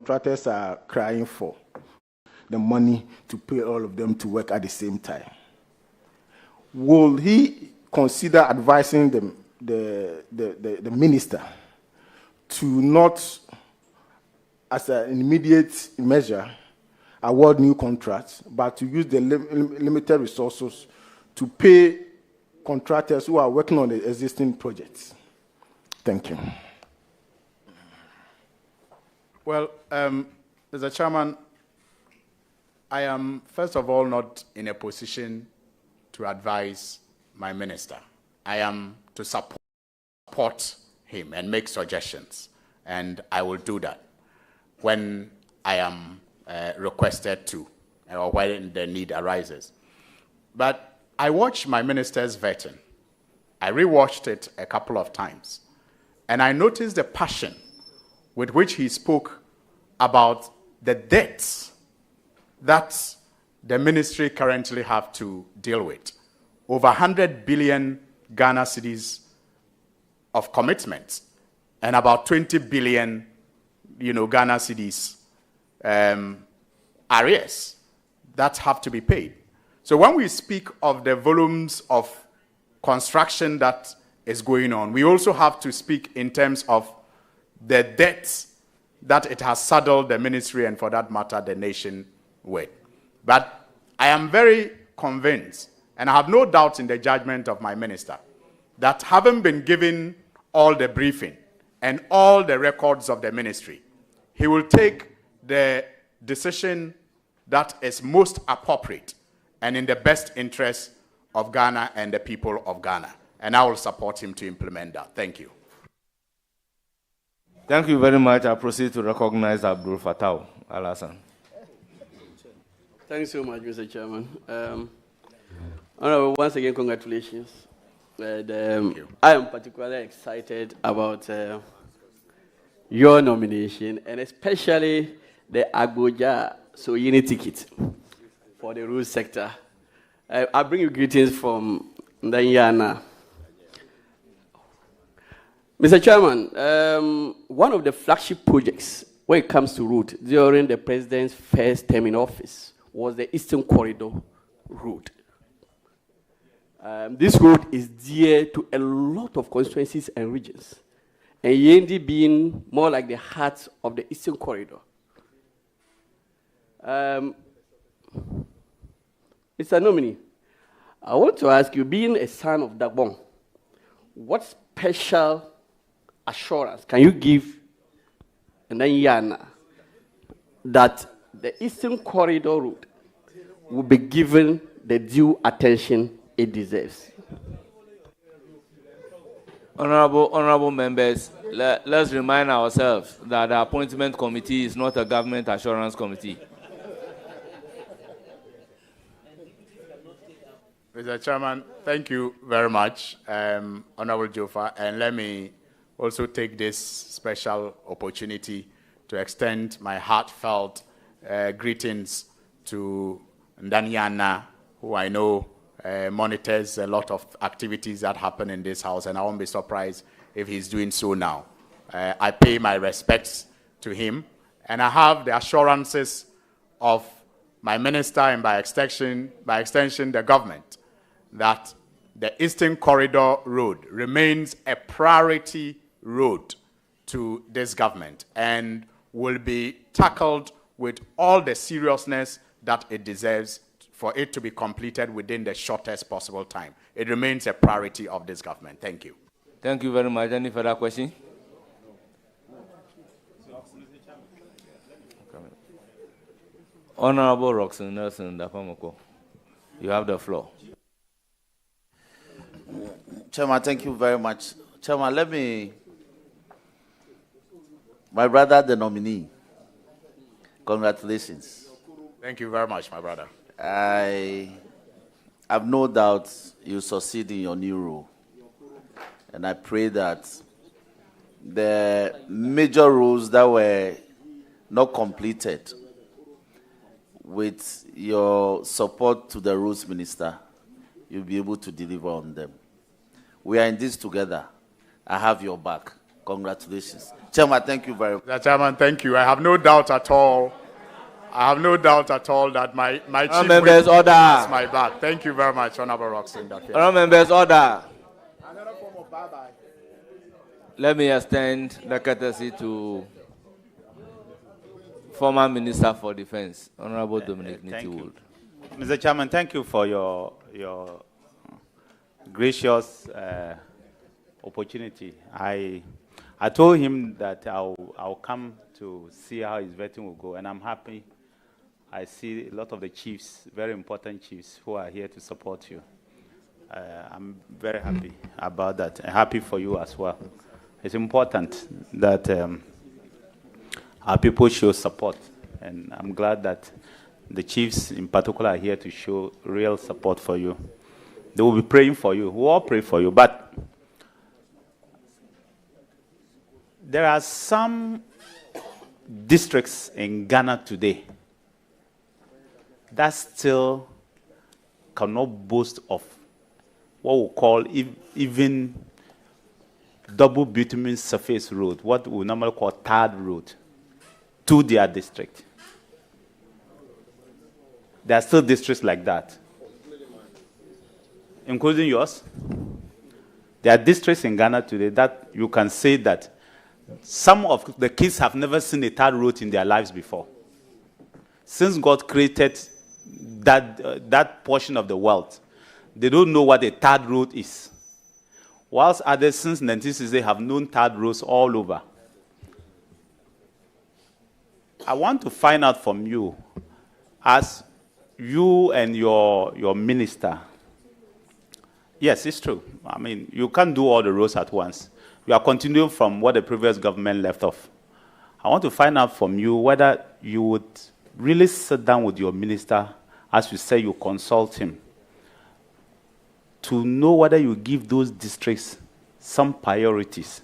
contractors are crying for the money to pay all of them to work at the same time. Will he consider advising the minister to not, as an immediate measure, award new contracts, but to use the limited resources to pay contractors who are working on the existing projects? Thank you. Well, Mr. Chairman, I am, first of all, not in a position to advise my minister. I am to support him and make suggestions, and I will do that when I am requested to, or when the need arises. But I watched my minister's vetting. I rewatched it a couple of times, and I noticed the passion with which he spoke about the debts that the ministry currently have to deal with. Over 100 billion Ghana cedis of commitments, and about 20 billion, Ghana cedis arrears that have to be paid. So when we speak of the volumes of construction that is going on, we also have to speak in terms of the debts that it has saddled the ministry and, for that matter, the nation with. But I am very convinced, and I have no doubt in the judgment of my minister, that having been given all the briefing and all the records of the ministry, he will take the decision that is most appropriate and in the best interest of Ghana and the people of Ghana. And I will support him to implement that. Thank you. Thank you very much. I proceed to recognize Abdul Fattah Al-Hassan. Thanks so much, Mr. Chairman. Honorable, once again, congratulations. I am particularly excited about your nomination, and especially the Abuja Soyini ticket for the rural sector. I bring you greetings from Ndanyana. Mr. Chairman, one of the flagship projects when it comes to route during the president's first term in office was the Eastern Corridor route. This road is dear to a lot of constituencies and regions, and Yendi being more like the heart of the Eastern Corridor. Mr. Nominee, I want to ask you, being a son of Dagbon, what special assurance can you give Nanyana that the Eastern Corridor route will be given the due attention it deserves? Honorable members, let's remind ourselves that the appointment committee is not a government assurance committee. Mr. Chairman, thank you very much, Honorable Jofa, and let me also take this special opportunity to extend my heartfelt greetings to Ndanyana, who I know monitors a lot of activities that happen in this house, and I won't be surprised if he's doing so now. I pay my respects to him, and I have the assurances of my minister and by extension the government that the Eastern Corridor Road remains a priority road to this government and will be tackled with all the seriousness that it deserves for it to be completed within the shortest possible time. It remains a priority of this government. Thank you. Thank you very much. Any further question? Honorable Roxanne Nelson Dapamoko, you have the floor. Chairman, thank you very much. Chairman, my brother, the nominee, congratulations. Thank you very much, my brother. I have no doubt you succeed in your new role. And I pray that the major roles that were not completed, with your support to the Rules Minister, you'll be able to deliver on them. We are in this together. I have your back. Congratulations. Chairman, thank you very much. Mr. Chairman, thank you. I have no doubt at all. That my chief members whip order. has my back. Thank you very much, Honorable Roxanne. Honourable members, order. Let me extend the courtesy to former Minister for Defence, Honourable Dominic Nitiwood. Mr. Chairman, thank you for your gracious opportunity. I told him that I'll come to see how his vetting will go, and I'm happy. I see a lot of the chiefs, very important chiefs, who are here to support you. I'm very happy about that, and happy for you as well. It's important that our people show support, and I'm glad that the chiefs in particular are here to show real support for you. They will be praying for you. We'll all pray for you, but there are some districts in Ghana today that still cannot boast of what we call even double bitumen surface road, what we normally call third road, to their district. There are still districts like that, including yours. There are districts in Ghana today that you can say that some of the kids have never seen a third road in their lives before. Since God created that portion of the world, they don't know what a third road is. Whilst others since 1960 have known third roads all over. I want to find out from you, as you and your minister. Yes, it's true. I mean, you can't do all the roads at once. You are continuing from what the previous government left off. I want to find out from you whether you would really sit down with your minister, as you say you consult him, to know whether you give those districts some priorities,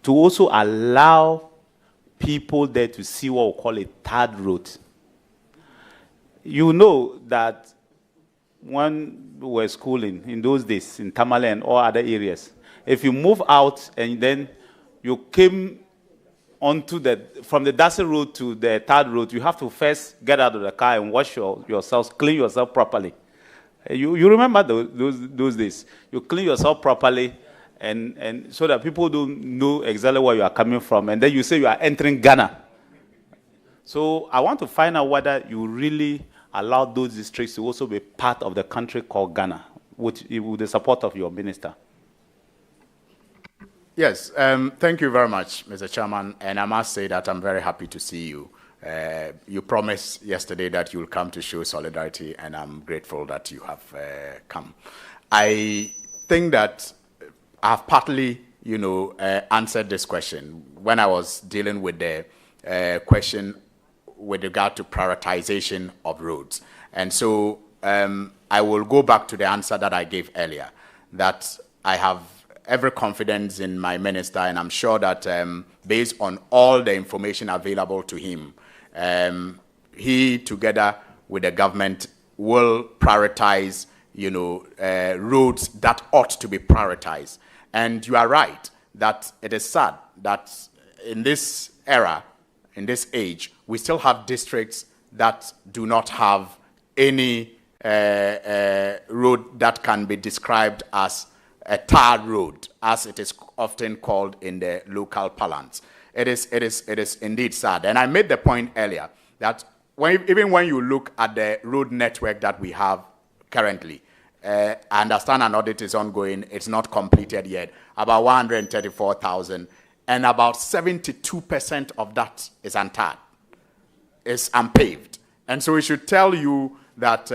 to also allow people there to see what we call a third road. You know that when we were schooling in those days in Tamale and all other areas, if you move out and then you came onto from the Darcy Road to the third road, you have to first get out of the car and wash yourself, clean yourself properly. You remember those days. You clean yourself properly, and so that people don't know exactly where you are coming from, and then you say you are entering Ghana. So I want to find out whether you really allow those districts to also be part of the country called Ghana, with the support of your minister. Yes, thank you very much, Mr. Chairman, and I must say that I'm very happy to see you. You promised yesterday that you'll come to show solidarity, and I'm grateful that you have come. I think that I've partly, answered this question when I was dealing with the question with regard to prioritization of roads. And so I will go back to the answer that I gave earlier, that I have every confidence in my minister, and I'm sure that based on all the information available to him, he, together with the government, will prioritize, roads that ought to be prioritized. And you are right that it is sad that in this era, in this age, we still have districts that do not have any road that can be described as a tar road, as it is often called in the local parlance. It is indeed sad. And I made the point earlier that even when you look at the road network that we have currently, I understand an audit is ongoing, it's not completed yet, about 134,000, and about 72% of that is untarred, is unpaved. And so we should tell you that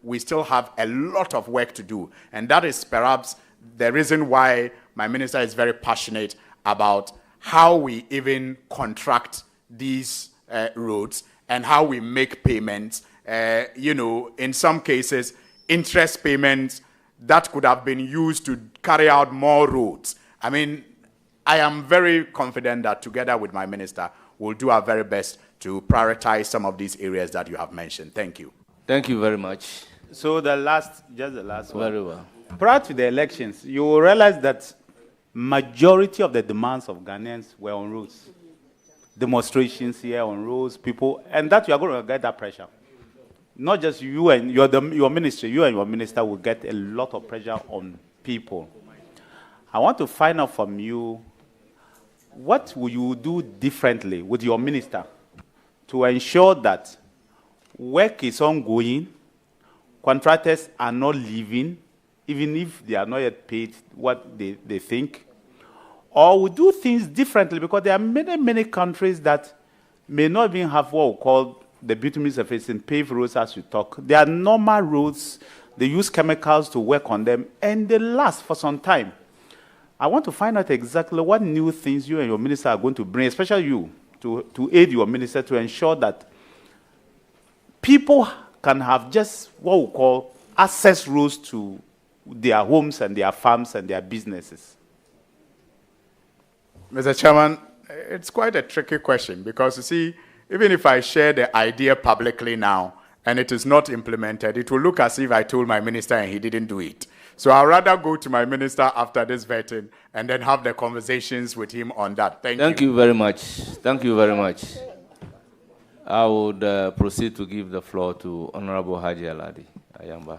we still have a lot of work to do. And that is perhaps the reason why my minister is very passionate about how we even contract these roads and how we make payments. In some cases, interest payments that could have been used to carry out more roads. I mean, I am very confident that together with my minister, we'll do our very best to prioritize some of these areas that you have mentioned. Thank you. Thank you very much. So just the last one. Very well. Prior to the elections, you will realize that majority of the demands of Ghanaians were on roads. Demonstrations here on roads, people, and that you are going to get that pressure. Not just you and your ministry, you and your minister will get a lot of pressure on people. I want to find out from you, what will you do differently with your minister to ensure that work is ongoing, contractors are not leaving, even if they are not yet paid what they think? Or we do things differently, because there are many, many countries that may not even have what we call the bitumen surface and paved roads as we talk. They are normal roads, they use chemicals to work on them, and they last for some time. I want to find out exactly what new things you and your minister are going to bring, especially you, to aid your minister to ensure that people can have just what we call access roads to their homes and their farms and their businesses. Mr. Chairman, it's quite a tricky question, because you see, even if I share the idea publicly now and it is not implemented, it will look as if I told my minister and he didn't do it. So I'd rather go to my minister after this vetting and then have the conversations with him on that. Thank you very much. Thank you very much. I would proceed to give the floor to Honorable Haji Aladi Ayamba.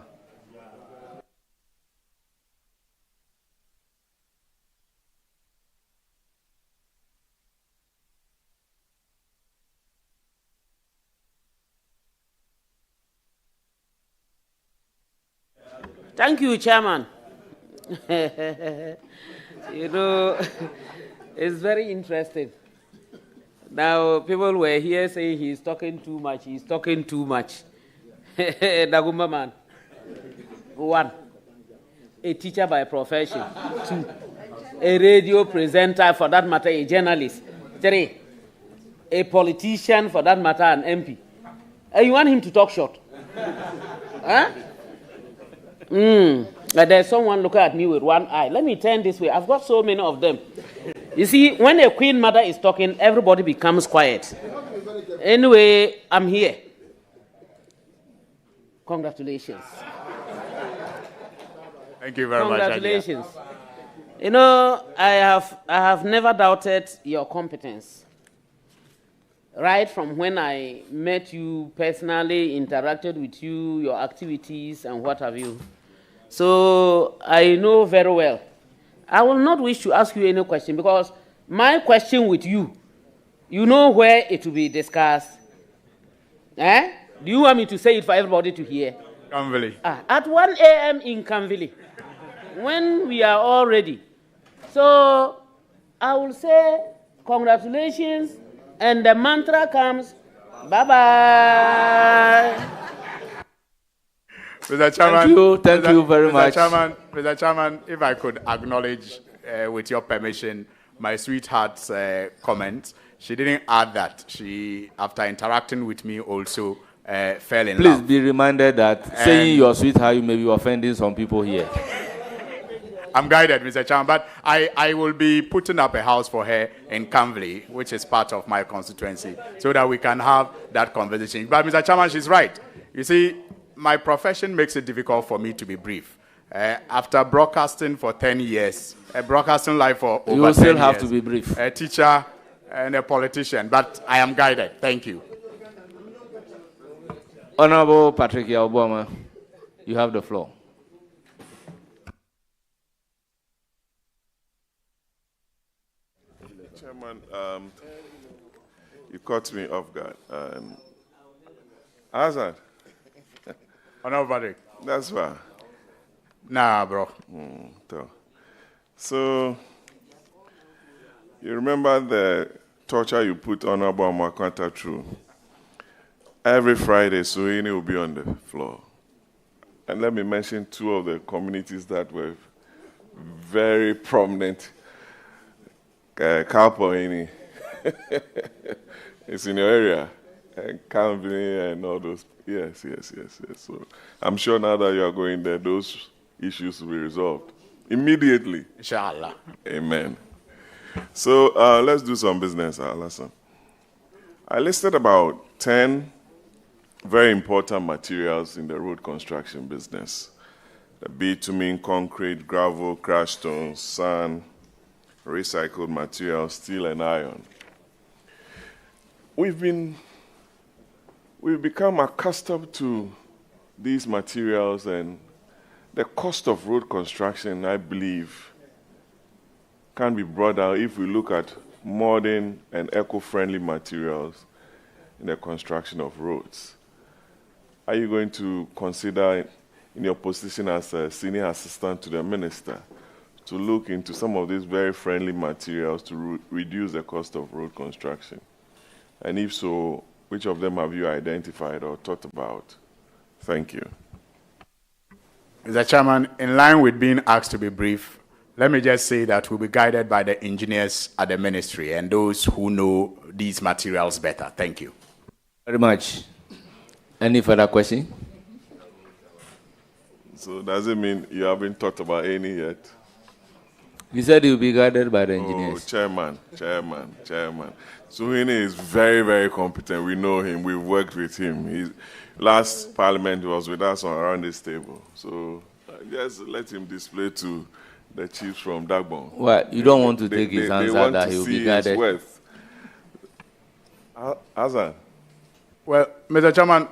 Thank you, Chairman. It's very interesting. Now, people were here saying he's talking too much, he's talking too much. Dagumba man. 1, a teacher by profession. 2, a radio presenter, for that matter, a journalist. 3, a politician, for that matter, an MP. And you want him to talk short? Huh? There's someone looking at me with one eye. Let me turn this way. I've got so many of them. You see, when a queen mother is talking, everybody becomes quiet. Anyway, I'm here. Congratulations. Thank you very much. Congratulations. You know, I have never doubted your competence. Right from when I met you personally, interacted with you, your activities and what have you. So I know very well. I will not wish to ask you any question, because my question with you, you know where it will be discussed. Eh? Do you want me to say it for everybody to hear? Kanvili. At 1 a.m. in Kanvili, when we are all ready. So I will say congratulations, and the mantra comes, bye-bye. Mr. Chairman, thank you very much. Mr. Chairman, if I could acknowledge, with your permission, my sweetheart's comment. She didn't add that. She, after interacting with me, also fell in love. Please be reminded that saying your sweetheart, you may be offending some people here. I'm guided, Mr. Chairman, but I will be putting up a house for her in Kanvili, which is part of my constituency, so that we can have that conversation. But Mr. Chairman, she's right. You see, my profession makes it difficult for me to be brief. After broadcasting for 10 years, broadcasting live for over 10 years. You will still have to be brief. A teacher and a politician, but I am guided. Thank you. Honorable Patrick Yaobama, you have the floor. Chairman, you caught me off guard. Azad. Honorable Patrick. That's why. Nah, bro. So, you remember the torture you put Honorable Amakwanta through? Every Friday, Suhini will be on the floor. And let me mention two of the communities that were very prominent. Kalpoini, it's in your area. And Kanvili and all those. Yes. So I'm sure now that you are going there, those issues will be resolved immediately. Inshallah. Amen. So let's do some business, Alasan. I listed about 10 very important materials in the road construction business. The bitumen, concrete, gravel, crash stones, sand, recycled materials, steel and iron. We've become accustomed to these materials, and the cost of road construction, I believe, can be brought down if we look at modern and eco-friendly materials in the construction of roads. Are you going to consider, in your position as a senior assistant to the minister, to look into some of these very friendly materials to reduce the cost of road construction? And if so, which of them have you identified or thought about? Thank you. Mr. Chairman, in line with being asked to be brief, let me just say that we'll be guided by the engineers at the ministry and those who know these materials better. Thank you. Very much. Any further question? So does it mean you haven't thought about any yet? You said you'll be guided by the engineers. Oh, chairman. Suhini is very, very competent. We know him. We've worked with him. Last parliament was with us around this table. So just let him display to the chiefs from Dagbon. Well, you don't want to take his answer that he'll be guided. Azan. Well, Mr. Chairman,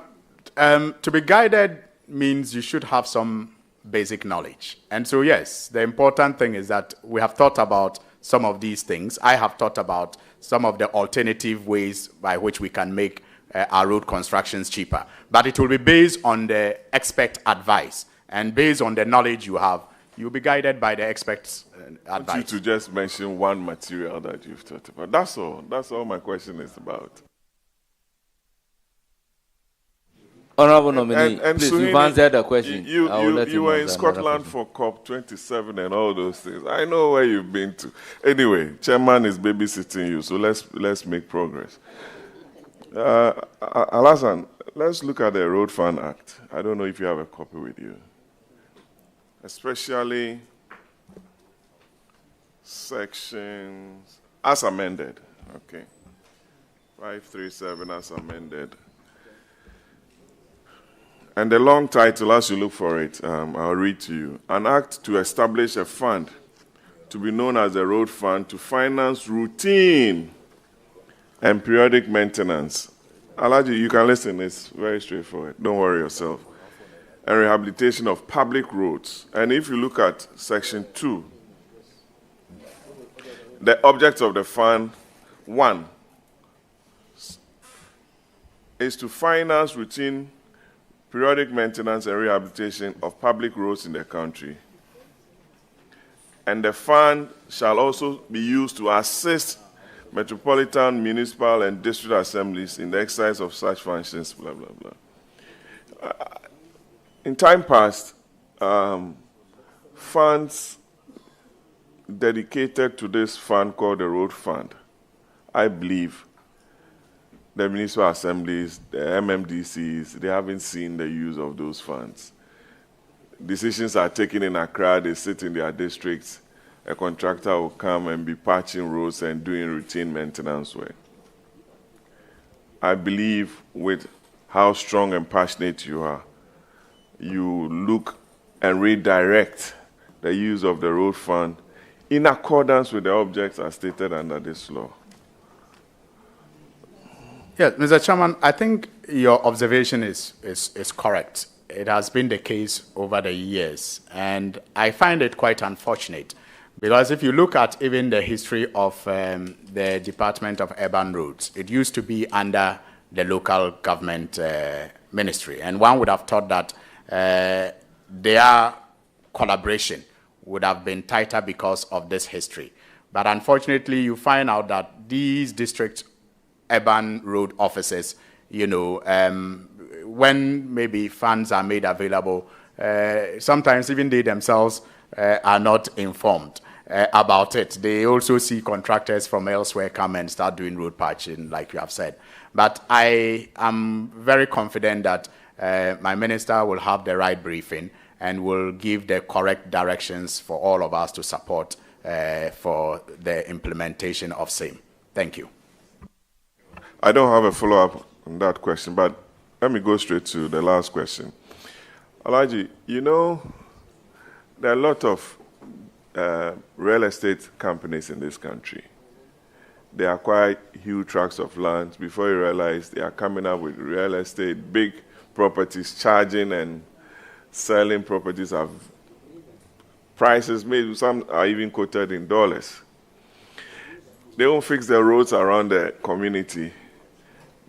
to be guided means you should have some basic knowledge. And so, yes, the important thing is that we have thought about some of these things. I have thought about some of the alternative ways by which we can make our road constructions cheaper. But it will be based on the expert advice. And based on the knowledge you have, you'll be guided by the experts' advice. I want you to just mention one material that you've thought about. That's all. That's all my question is about. Honorable nominee, please, Suhini, you've answered the question. You were in Scotland for COP27 and all those things. I know where you've been to. Anyway, chairman is babysitting you, so let's make progress. Alassane, let's look at the Road Fund Act. I don't know if you have a copy with you. Especially sections as amended. Okay. 537 as amended. And the long title, as you look for it, I'll read to you. An act to establish a fund to be known as the Road Fund to finance routine and periodic maintenance. Alaji, you can listen. It's very straightforward. Don't worry yourself. And rehabilitation of public roads. And if you look at section 2, the objects of the fund, 1, is to finance routine periodic maintenance and rehabilitation of public roads in the country. And the fund shall also be used to assist metropolitan, municipal, and district assemblies in the exercise of such functions, blah, blah, blah. In time past, funds dedicated to this fund called the Road Fund, I believe, the municipal assemblies, the MMDCs, they haven't seen the use of those funds. Decisions are taken in Accra, they sit in their districts, a contractor will come and be patching roads and doing routine maintenance work. I believe with how strong and passionate you are, you look and redirect the use of the road fund in accordance with the objects as stated under this law. Yes, Mr. Chairman, I think your observation is correct. It has been the case over the years, and I find it quite unfortunate because if you look at even the history of the Department of Urban Roads, it used to be under the local government ministry, and one would have thought that their collaboration would have been tighter because of this history. But unfortunately, you find out that these district urban road offices, when maybe funds are made available, sometimes even they themselves are not informed about it. They also see contractors from elsewhere come and start doing road patching, like you have said. But I am very confident that my minister will have the right briefing and will give the correct directions for all of us to support for the implementation of same. Thank you. I don't have a follow-up on that question, but let me go straight to the last question. Alaji, there are a lot of real estate companies in this country. They acquire huge tracts of land. Before you realize, they are coming up with real estate, big properties, charging and selling properties at prices made. Some are even quoted in dollars. They won't fix the roads around the community,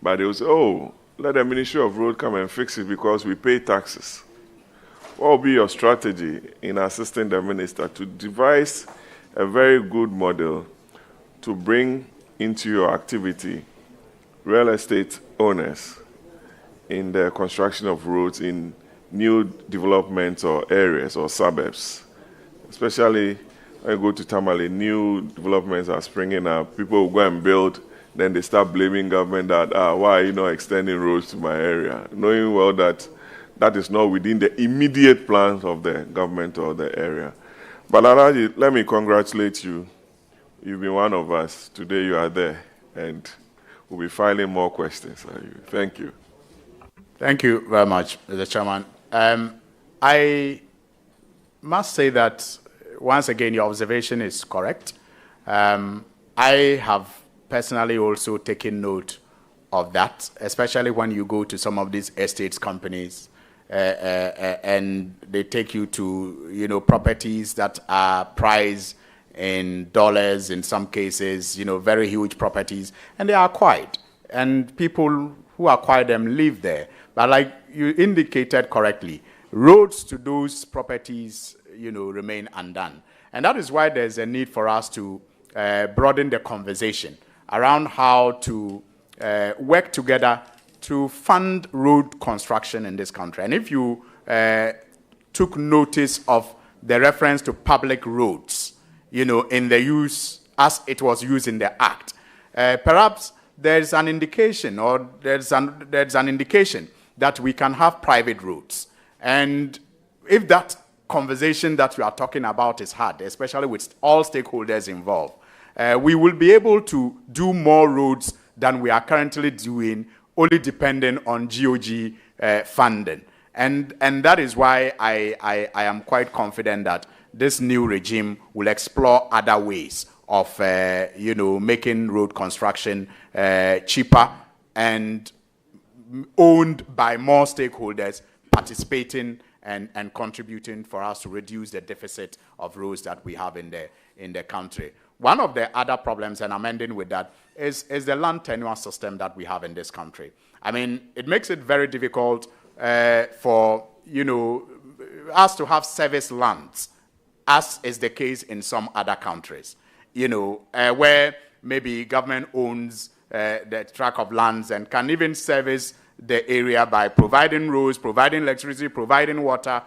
but they will say, oh, let the Ministry of Road come and fix it because we pay taxes. What will be your strategy in assisting the minister to devise a very good model to bring into your activity real estate owners in the construction of roads in new developments or areas or suburbs? Especially when you go to Tamale, new developments are springing up. People will go and build, then they start blaming government that, why are you not extending roads to my area? Knowing well that that is not within the immediate plans of the government or the area. But Alhaji, let me congratulate you. You've been one of us. Today you are there, and we'll be filing more questions. Thank you. Thank you very much, Mr. Chairman. I must say that, once again, your observation is correct. I have personally also taken note of that, especially when you go to some of these estates companies and they take you to, properties that are priced in dollars in some cases, very huge properties, and they are acquired. And people who acquire them live there. But like you indicated correctly, roads to those properties, remain undone. And that is why there's a need for us to broaden the conversation around how to work together to fund road construction in this country. And if you took notice of the reference to public roads, in the use as it was used in the Act, perhaps there's an indication, or there's an indication that we can have private roads. And if that conversation that we are talking about is had, especially with all stakeholders involved, we will be able to do more roads than we are currently doing, only depending on GOG funding. And that is why I am quite confident that this new regime will explore other ways of making road construction cheaper and owned by more stakeholders participating and contributing for us to reduce the deficit of roads that we have in the country. One of the other problems, and I'm ending with that, is the land tenure system that we have in this country. I mean, it makes it very difficult for us to have service lands, as is the case in some other countries, where maybe government owns the tract of lands and can even service the area by providing roads, providing electricity, providing water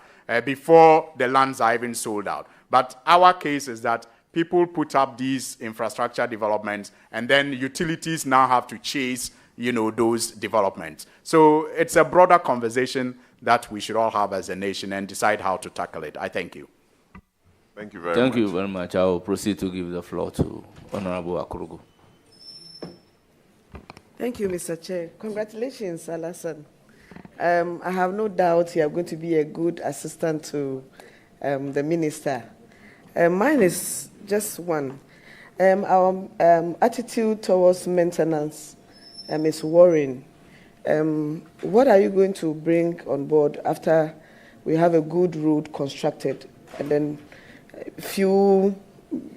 before the lands are even sold out. But our case is that people put up these infrastructure developments and then utilities now have to chase, those developments. So it's a broader conversation that we should all have as a nation and decide how to tackle it. I thank you. Thank you very much. Thank you very much. I will proceed to give the floor to Honorable Akurugu. Thank you, Mr. Chair. Congratulations, Alassane. I have no doubt you are going to be a good assistant to the minister. Mine is just one. Our attitude towards maintenance is worrying. What are you going to bring on board after we have a good road constructed and then a few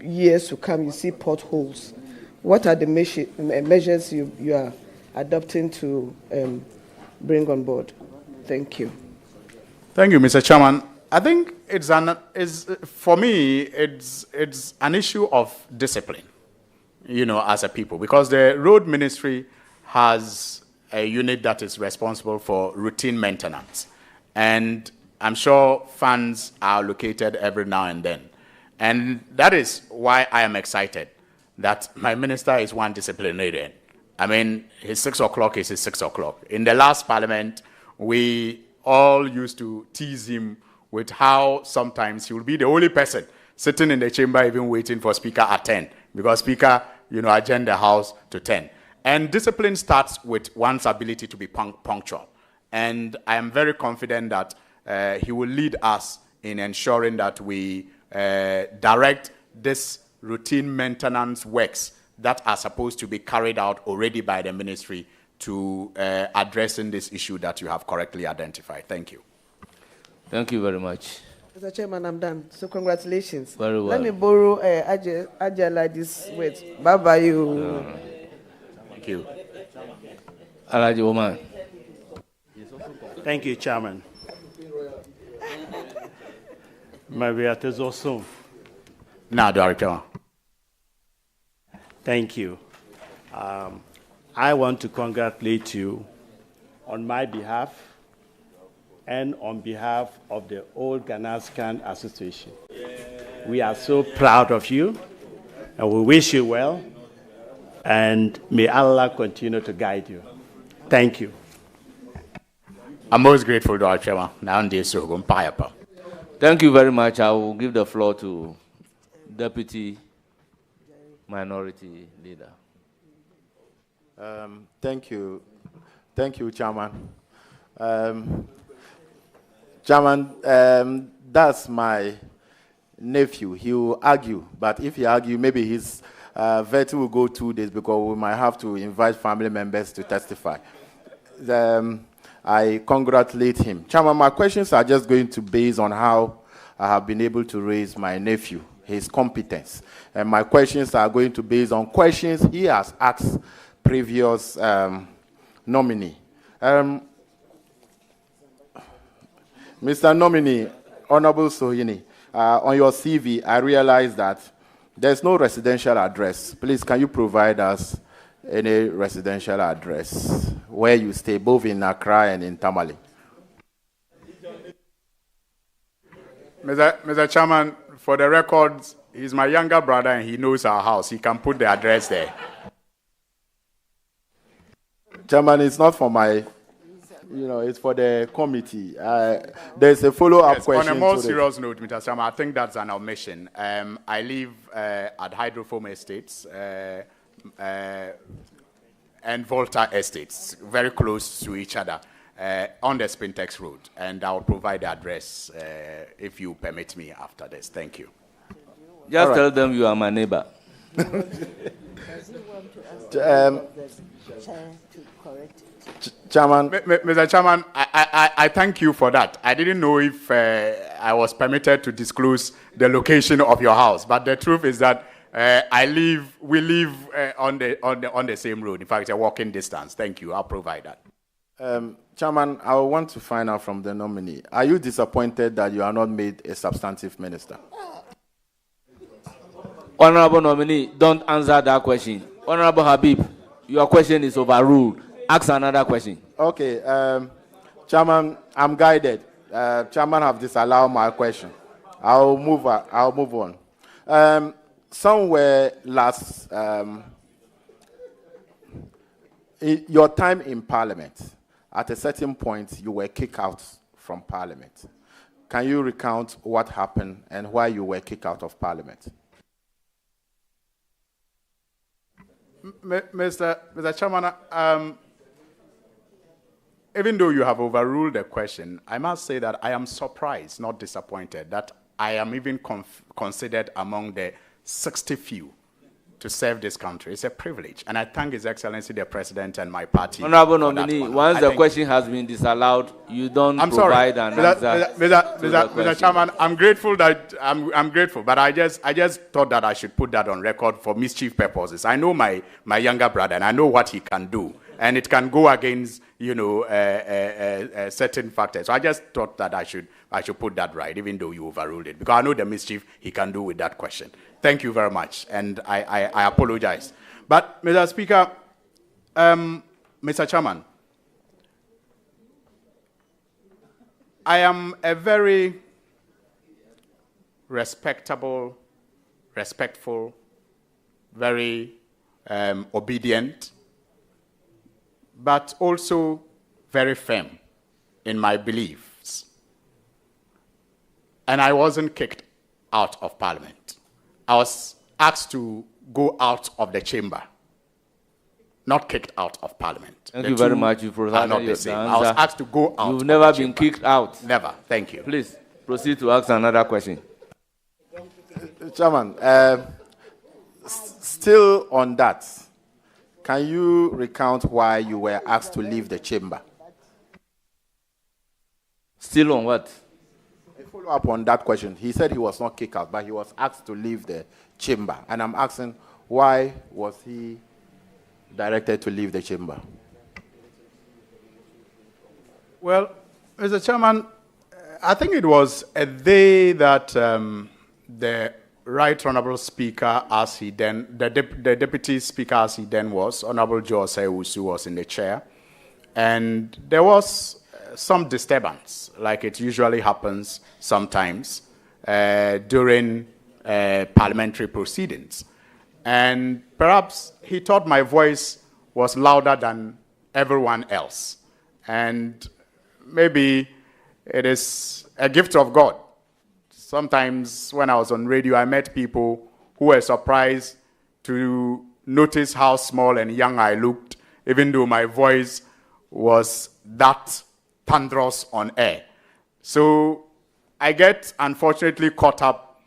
years to come you see potholes? What are the measures you are adopting to bring on board? Thank you. Thank you, Mr. Chairman. I think for me, it's an issue of discipline, as a people, because the road ministry has a unit that is responsible for routine maintenance. And I'm sure funds are allocated every now and then. And that is why I am excited that my minister is one disciplinarian. I mean, his 6 o'clock is his 6 o'clock. In the last parliament, we all used to tease him with how sometimes he will be the only person sitting in the chamber even waiting for Speaker at 10, because Speaker, adjourned the House to 10. And discipline starts with one's ability to be punctual. And I am very confident that he will lead us in ensuring that we direct this routine maintenance works that are supposed to be carried out already by the ministry to addressing this issue that you have correctly identified. Thank you. Thank you very much. Mr. Chairman, I'm done. So congratulations. Very well. Let me borrow Ajala this words. Bye-bye you. Thank you. Alaji Oman. Thank you, Chairman. Maria Tezoso. Now, Director. Thank you. I want to congratulate you on my behalf and on behalf of the Old Ganaskan Association. We are so proud of you, and we wish you well, and may Allah continue to guide you. Thank you. I'm most grateful, Dr. Chairman. Now, thank you very much. I will give the floor to Deputy Minority Leader. Thank you, Chairman. Chairman, that's my nephew. He will argue, but if he argue, maybe his vetting will go 2 days because we might have to invite family members to testify. I congratulate him. Chairman, my questions are just going to base on how I have been able to raise my nephew, his competence. And my questions are going to base on questions he has asked previous nominee. Mr. Nominee, Honorable Sohini, on your CV, I realized that there's no residential address. Please, can you provide us any residential address where you stay, both in Accra and in Tamale? Mr. Chairman, for the records, he's my younger brother and he knows our house. He can put the address there. Chairman, it's not for my, it's for the committee. There's a follow-up question. On a more serious note, Mr. Chairman, I think that's an omission. I live at Hydrofoam Estates and Volta Estates, very close to each other, on the Spintex Road. And I'll provide the address if you permit me after this. Thank you. Just tell them you are my neighbor. Chairman. Mr. Chairman, I thank you for that. I didn't know if I was permitted to disclose the location of your house, but the truth is that we live on the same road. In fact, it's a walking distance. Thank you. I'll provide that. Chairman, I want to find out from the nominee. Are you disappointed that you are not made a substantive minister? Honorable nominee, don't answer that question. Honorable Habib, your question is overruled. Ask another question. Okay, Chairman, I'm guided. Chairman have disallowed my question. I'll move on. Somewhere last, your time in Parliament, at a certain point, you were kicked out from Parliament. Can you recount what happened and why you were kicked out of Parliament? Mr. Chairman, even though you have overruled the question, I must say that I am surprised, not disappointed, that I am even considered among the 60 few to serve this country. It's a privilege, and I thank His Excellency the President and my party. Honorable nominee, once the question has been disallowed, you don't provide an answer. Mr. Chairman, I'm grateful that I'm grateful, but I just thought that I should put that on record for mischief purposes. I know my younger brother, and I know what he can do, and it can go against certain factors. So I just thought that I should put that right, even though you overruled it, because I know the mischief he can do with that question. Thank you very much, and I apologize. But, Mr. Speaker, Mr. Chairman, I am a very respectful, very obedient, but also very firm in my beliefs. And I wasn't kicked out of Parliament. I was asked to go out of the chamber, not kicked out of Parliament. Thank you very much. You provided your answer. I was asked to go out. You've never been kicked out. Never. Thank you. Please proceed to ask another question. Chairman, still on that, can you recount why you were asked to leave the chamber? Still on what? A follow-up on that question. He said he was not kicked out, but he was asked to leave the chamber. And I'm asking, why was he directed to leave the chamber? Well, Mr. Chairman, I think it was a day that the Right Honourable Speaker, as he then, the Deputy Speaker as he then was, Honourable Joe Osei-Owusu, was in the chair. And there was some disturbance, like it usually happens sometimes during parliamentary proceedings. And perhaps he thought my voice was louder than everyone else. And maybe it is a gift of God. Sometimes when I was on radio, I met people who were surprised to notice how small and young I looked, even though my voice was that thunderous on air. So I get, unfortunately, caught up,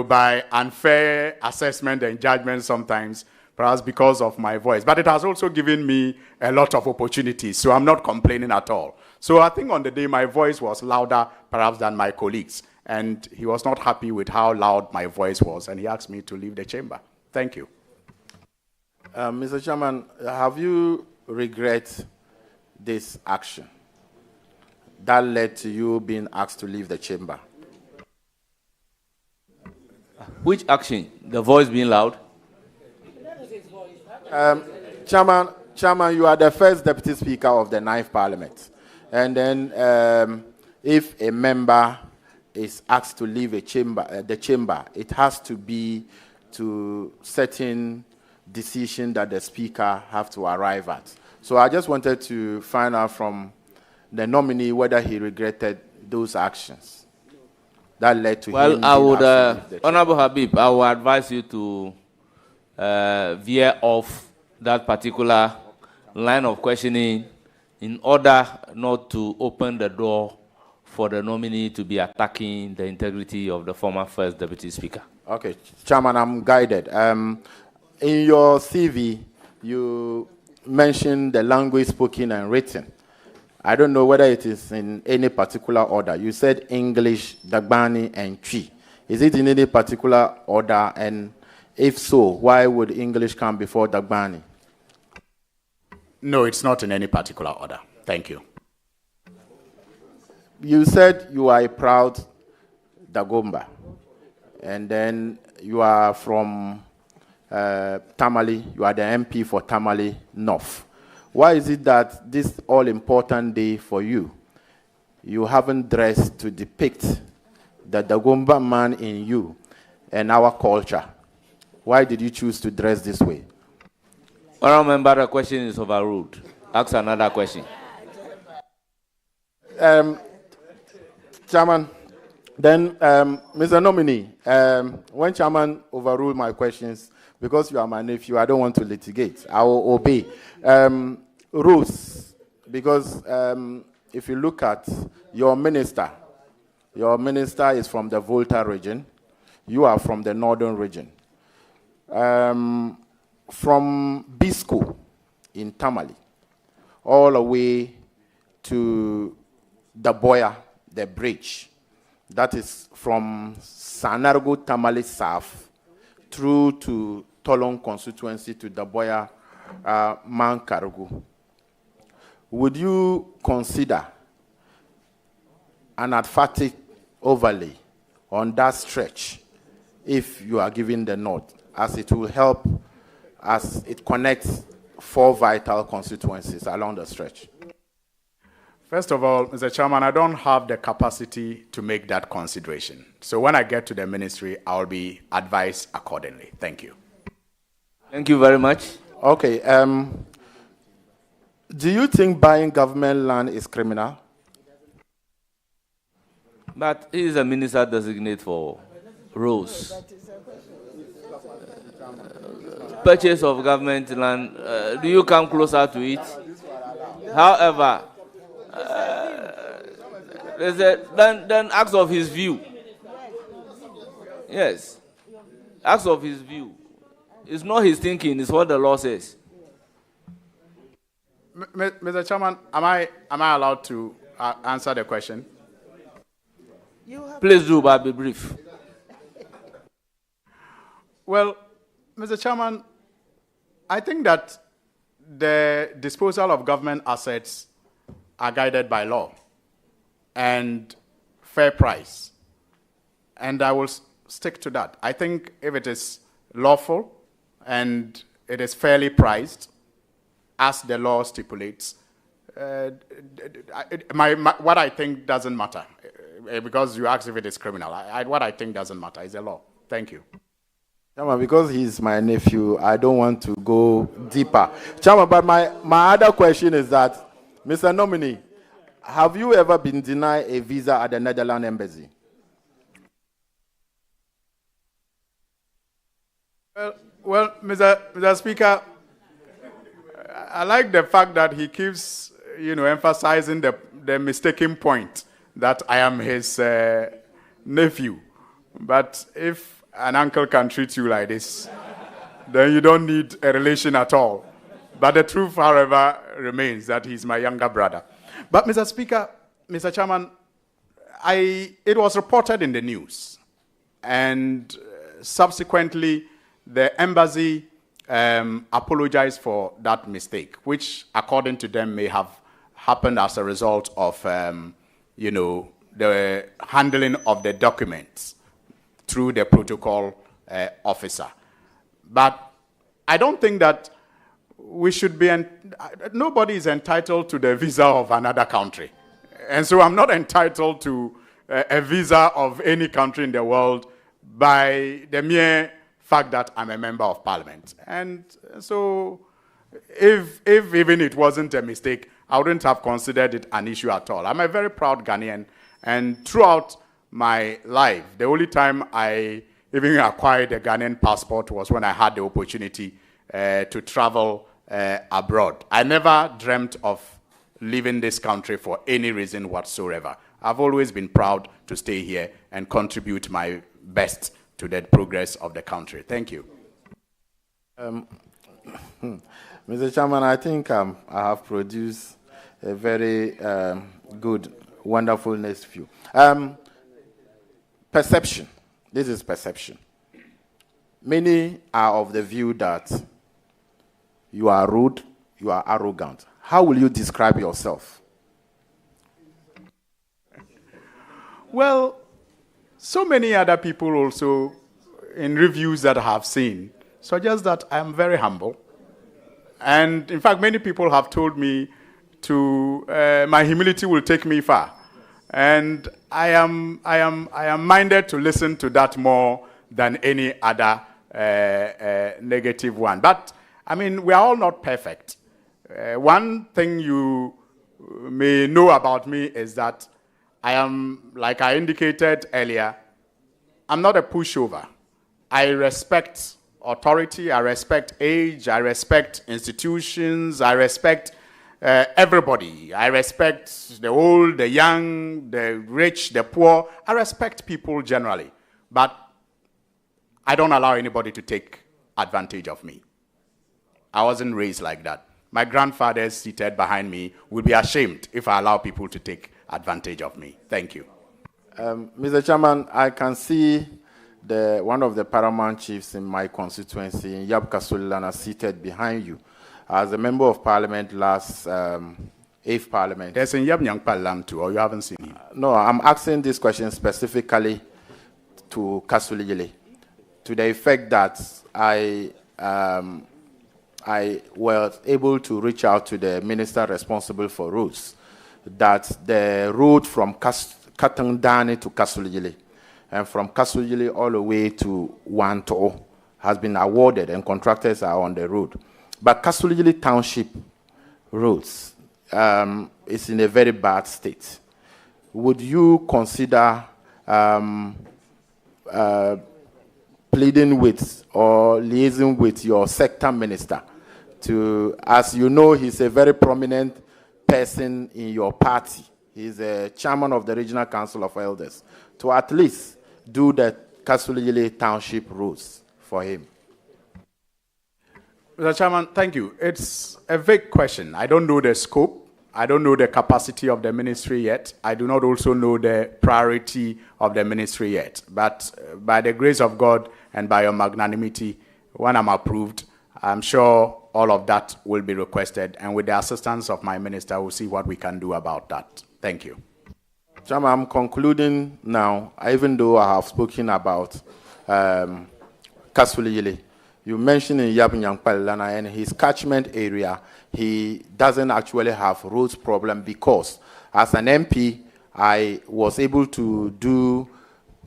by unfair assessment and judgment sometimes, perhaps because of my voice. But it has also given me a lot of opportunities, so I'm not complaining at all. So I think on the day, my voice was louder, perhaps, than my colleagues. And he was not happy with how loud my voice was, and he asked me to leave the chamber. Thank you. Mr. Chairman, have you regret this action that led to you being asked to leave the chamber? Which action? The voice being loud? Chairman, you are the first Deputy Speaker of the 9th Parliament. And then if a member is asked to leave the chamber, it has to be to certain decision that the Speaker have to arrive at. So I just wanted to find out from the nominee whether he regretted those actions that led to him. Well, I would, Honorable Habib, I would advise you to veer off that particular line of questioning in order not to open the door for the nominee to be attacking the integrity of the former First Deputy Speaker. Okay, Chairman, I'm guided. In your CV, you mentioned the language spoken and written. I don't know whether it is in any particular order. You said English, Dagbani, and Twi. Is it in any particular order? And if so, why would English come before Dagbani? No, it's not in any particular order. Thank you. You said you are a proud Dagomba, and then you are from Tamale. You are the MP for Tamale North. Why is it that this all-important day for you, you haven't dressed to depict the Dagomba man in you and our culture? Why did you choose to dress this way? Honourable Member, the question is overruled. Ask another question. Chairman, then, Mr. Nominee, when Chairman overruled my questions, because you are my nephew, I don't want to litigate. I will obey. Rules, because if you look at your minister is from the Volta region. You are from the northern region. From Bisco in Tamale, all the way to the Boya, the bridge. That is from Sanargo Tamale South through to Tolong constituency to the Boya Mankarugu. Would you consider an emphatic overlay on that stretch if you are given the nod, as it will help as it connects 4 vital constituencies along the stretch? First of all, Mr. Chairman, I don't have the capacity to make that consideration. So when I get to the ministry, I'll be advised accordingly. Thank you. Thank you very much. Okay. Do you think buying government land is criminal? But he is a minister designate for roads. Purchase of government land, do you come closer to it? However, then ask of his view. Yes. Ask of his view. It's not his thinking, it's what the law says. Mr. Chairman, am I allowed to answer the question? Please do, but be brief. Well, Mr. Chairman, I think that the disposal of government assets are guided by law and fair price. And I will stick to that. I think if it is lawful and it is fairly priced, as the law stipulates, what I think doesn't matter. Because you asked if it is criminal. What I think doesn't matter is the law. Thank you. Chairman, because he's my nephew, I don't want to go deeper. Chairman, but my other question is that, Mr. Nominee, have you ever been denied a visa at the Netherlands Embassy? Well, Mr. Speaker, I like the fact that he keeps, emphasizing the mistaken point that I am his nephew. But if an uncle can treat you like this, then you don't need a relation at all. But the truth, however, remains that he's my younger brother. But Mr. Speaker, Mr. Chairman, it was reported in the news, and subsequently the embassy apologized for that mistake, which according to them may have happened as a result of the handling of the documents through the protocol officer. But I don't think that we should be, nobody is entitled to the visa of another country. And so I'm not entitled to a visa of any country in the world by the mere fact that I'm a member of parliament. And so if even it wasn't a mistake, I wouldn't have considered it an issue at all. I'm a very proud Ghanaian, and throughout my life, the only time I even acquired a Ghanaian passport was when I had the opportunity to travel abroad. I never dreamt of leaving this country for any reason whatsoever. I've always been proud to stay here and contribute my best to the progress of the country. Thank you. Mr. Chairman, I think I have produced a very good, wonderful next view. Perception. This is perception. Many are of the view that you are rude, you are arrogant. How will you describe yourself? Well, so many other people also, in reviews that I have seen, suggest that I am very humble. And in fact, many people have told me my humility will take me far. And I am minded to listen to that more than any other negative one. But, I mean, we are all not perfect. One thing you may know about me is that I am, like I indicated earlier, I'm not a pushover. I respect authority, I respect age, I respect institutions, I respect everybody. I respect the old, the young, the rich, the poor. I respect people generally. But I don't allow anybody to take advantage of me. I wasn't raised like that. My grandfathers seated behind me would be ashamed if I allow people to take advantage of me. Thank you. Mr. Chairman, I can see one of the paramount chiefs in my constituency, Yab Kasulilana, seated behind you. As a member of parliament last 8th parliament. There's a Yab Nyang Palam too, or you haven't seen him? No, I'm asking this question specifically to Kasulijile, to the effect that I was able to reach out to the minister responsible for roads, that the road from Katangdani to Kasulijile and from Kasulijile all the way to Wanto has been awarded and contractors are on the road. But Kasulijile Township roads is in a very bad state. Would you consider pleading with or liaising with your sector minister to, as you know, he's a very prominent person in your party. He's a chairman of the Regional Council of Elders, to at least do the Kasuliyele Township roads for him? Mr. Chairman, thank you. It's a vague question. I don't know the scope. I don't know the capacity of the ministry yet. I do not also know the priority of the ministry yet. But by the grace of God and by your magnanimity, when I'm approved, I'm sure all of that will be requested. And with the assistance of my minister, we'll see what we can do about that. Thank you. Chairman, I'm concluding now, even though I have spoken about Kasuliyele. You mentioned in Yabunyankpalana and his catchment area, he doesn't actually have roads problem because as an MP, I was able to do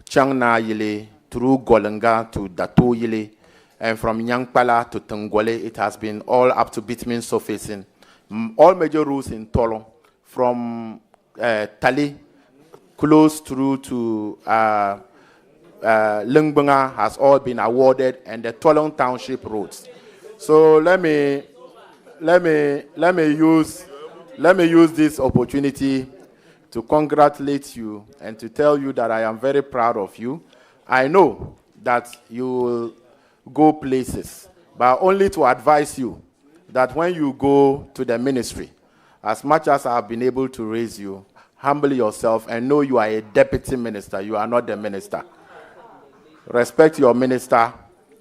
Changna Yele through Golenga to Dato Yele, and from Nyankpala to Tungwale, it has been all up to bitumen surfacing. All major roads in Tolo, from Tali, close through to Lungbunga has all been awarded, and the Tolong Township roads. So let me use this opportunity to congratulate you and to tell you that I am very proud of you. I know that you will go places, but only to advise you that when you go to the ministry, as much as I have been able to raise you, humble yourself and know you are a deputy minister, you are not the minister. Respect your minister,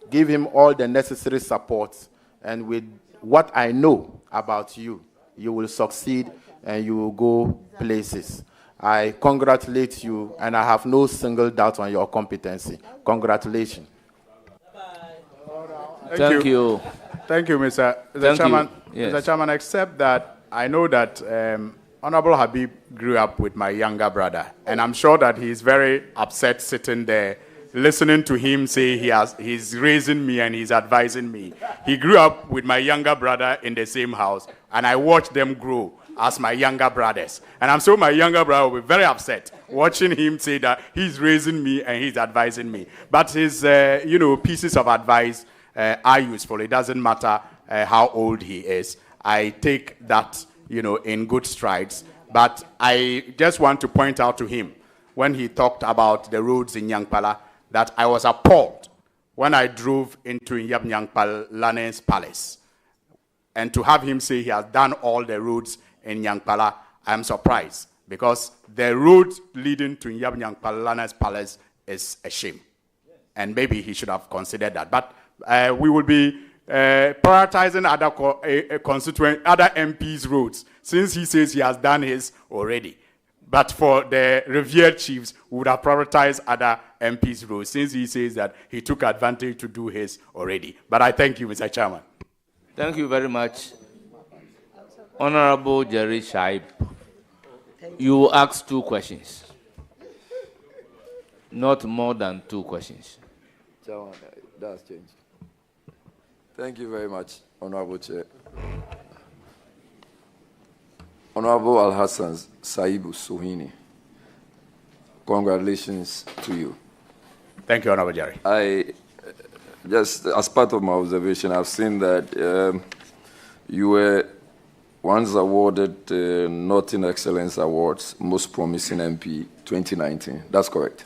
give him all the necessary support, and with what I know about you, you will succeed and you will go places. I congratulate you, and I have no single doubt on your competency. Congratulations. Thank you. Thank you, Mr. Chairman. Yes. Mr. Chairman, except that I know that Honorable Habib grew up with my younger brother, and I'm sure that he's very upset sitting there listening to him say he's raising me and he's advising me. He grew up with my younger brother in the same house, and I watched them grow as my younger brothers. And I'm sure my younger brother will be very upset watching him say that he's raising me and he's advising me. But his, pieces of advice are useful. It doesn't matter how old he is. I take that, in good strides. But I just want to point out to him, when he talked about the roads in Nyankpala, that I was appalled when I drove into Nyangpal Lane's palace. And to have him say he has done all the roads in Nyankpala, I'm surprised, because the road leading to Nyangpal Lane's palace is a shame. And maybe he should have considered that. But we will be prioritizing other other MPs' roads, since he says he has done his already. But for the revered chiefs, we would have prioritized other MPs' roles, since he says that he took advantage to do his already. But I thank you, Mr. Chairman. Thank you very much. Honorable Jerry Shaib, you asked 2 questions. Not more than 2 questions. Chairman, that's changed. Thank you very much, Honorable Chair. Honorable Al-Hassan Saibu Suhini, congratulations to you. Thank you, Honorable Jerry. Just as part of my observation, I've seen that you were once awarded Northern Excellence Awards, Most Promising MP 2019. That's correct?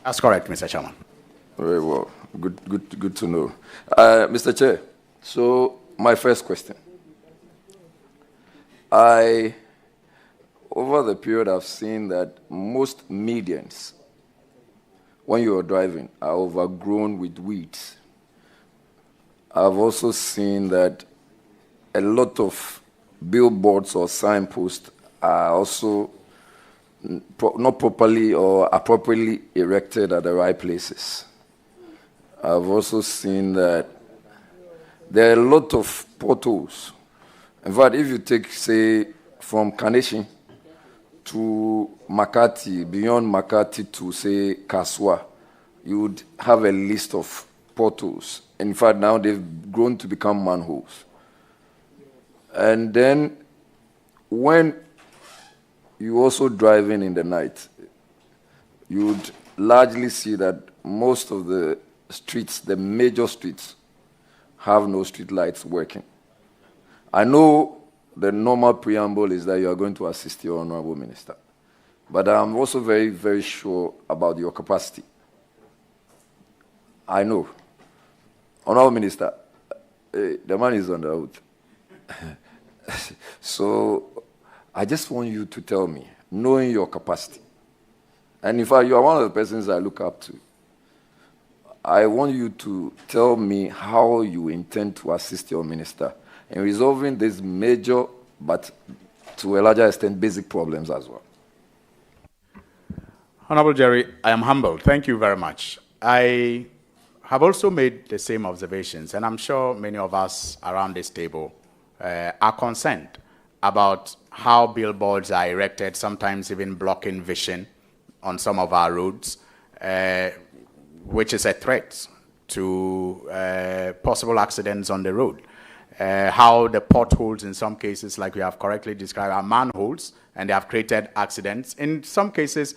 That's correct, Mr. Chairman. Very well. Good to know. Mr. Chair, so my first question. Over the period, I've seen that most medians, when you are driving, are overgrown with weeds. I've also seen that a lot of billboards or signposts are also not properly or appropriately erected at the right places. I've also seen that there are a lot of potholes. In fact, if you take, say, from Kaneshi to Makati, beyond Makati to, say, Kaswa, you would have a list of potholes. In fact, now they've grown to become manholes. And then when you're also driving in the night, you would largely see that most of the streets, the major streets, have no street lights working. I know the normal preamble is that you are going to assist your Honorable Minister, but I'm also very, very sure about your capacity. I know. Honorable Minister, the man is on the oath. So I just want you to tell me, knowing your capacity, and in fact, you are one of the persons I look up to, I want you to tell me how you intend to assist your minister in resolving these major, but to a larger extent, basic problems as well. Honorable Jerry, I am humbled. Thank you very much. I have also made the same observations, and I'm sure many of us around this table are concerned about how billboards are erected, sometimes even blocking vision on some of our roads, which is a threat to possible accidents on the road. How the potholes in some cases, like we have correctly described, are manholes, and they have created accidents. In some cases,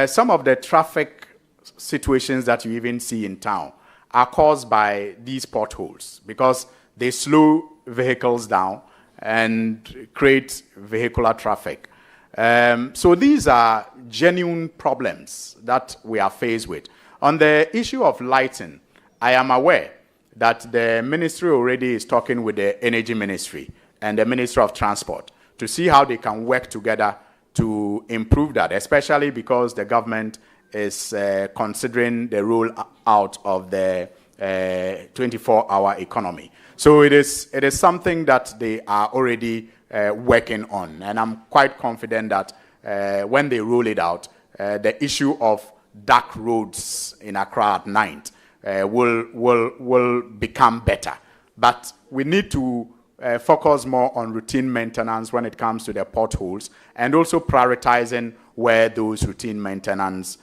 some of the traffic situations that you even see in town are caused by these potholes because they slow vehicles down and create vehicular traffic. So these are genuine problems that we are faced with. On the issue of lighting, I am aware that the ministry already is talking with the Energy Ministry and the Ministry of Transport to see how they can work together to improve that, especially because the government is considering the roll out of the 24-hour economy. So it is something that they are already working on, and I'm quite confident that when they roll it out, the issue of dark roads in Accra at night will become better. But we need to focus more on routine maintenance when it comes to the potholes, and also prioritizing where those routine maintenance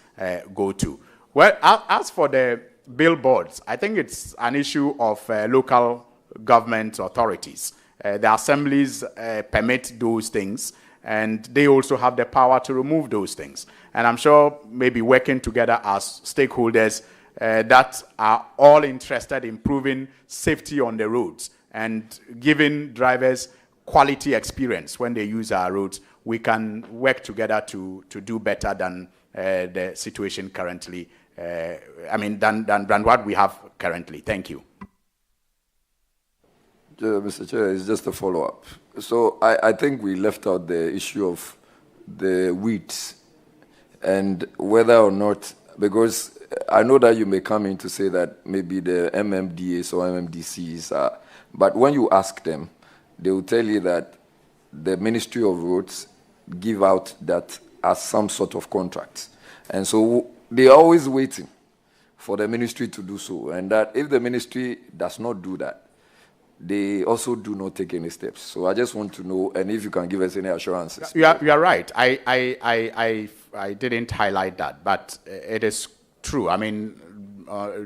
go to. Well, as for the billboards, I think it's an issue of local government authorities. The assemblies permit those things, and they also have the power to remove those things. And I'm sure maybe working together as stakeholders that are all interested in improving safety on the roads and giving drivers quality experience when they use our roads, we can work together to do better than the situation currently, than what we have currently. Thank you. Mr. Chair, it's just a follow-up. So I think we left out the issue of the weeds and whether or not, because I know that you may come in to say that maybe the MMDAs or MMDCs are, but when you ask them, they will tell you that the Ministry of Roads give out that as some sort of contract. And so they are always waiting for the ministry to do so. And that if the ministry does not do that, they also do not take any steps. So I just want to know, and if you can give us any assurances. You are right. I didn't highlight that, but it is true. I mean,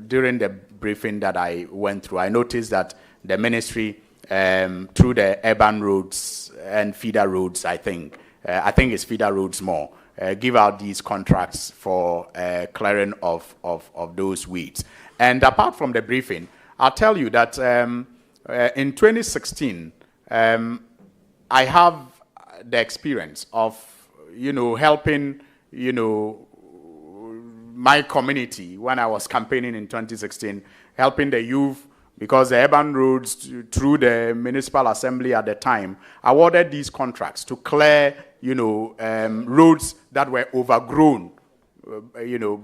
during the briefing that I went through, I noticed that the ministry, through the urban roads and feeder roads, I think it's feeder roads more, give out these contracts for clearing of those weeds. And apart from the briefing, I'll tell you that in 2016, I have the experience of, helping, my community when I was campaigning in 2016, helping the youth, because the urban roads, through the municipal assembly at the time, awarded these contracts to clear, roads that were overgrown,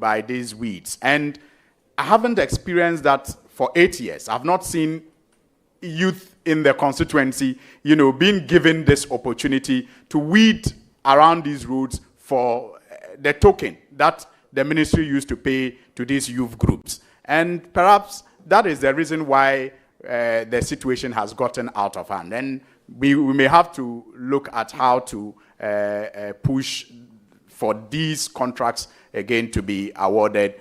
by these weeds. And I haven't experienced that for 8 years. I've not seen youth in the constituency, being given this opportunity to weed around these roads for the token that the ministry used to pay to these youth groups. And perhaps that is the reason why the situation has gotten out of hand. And we may have to look at how to push for these contracts again to be awarded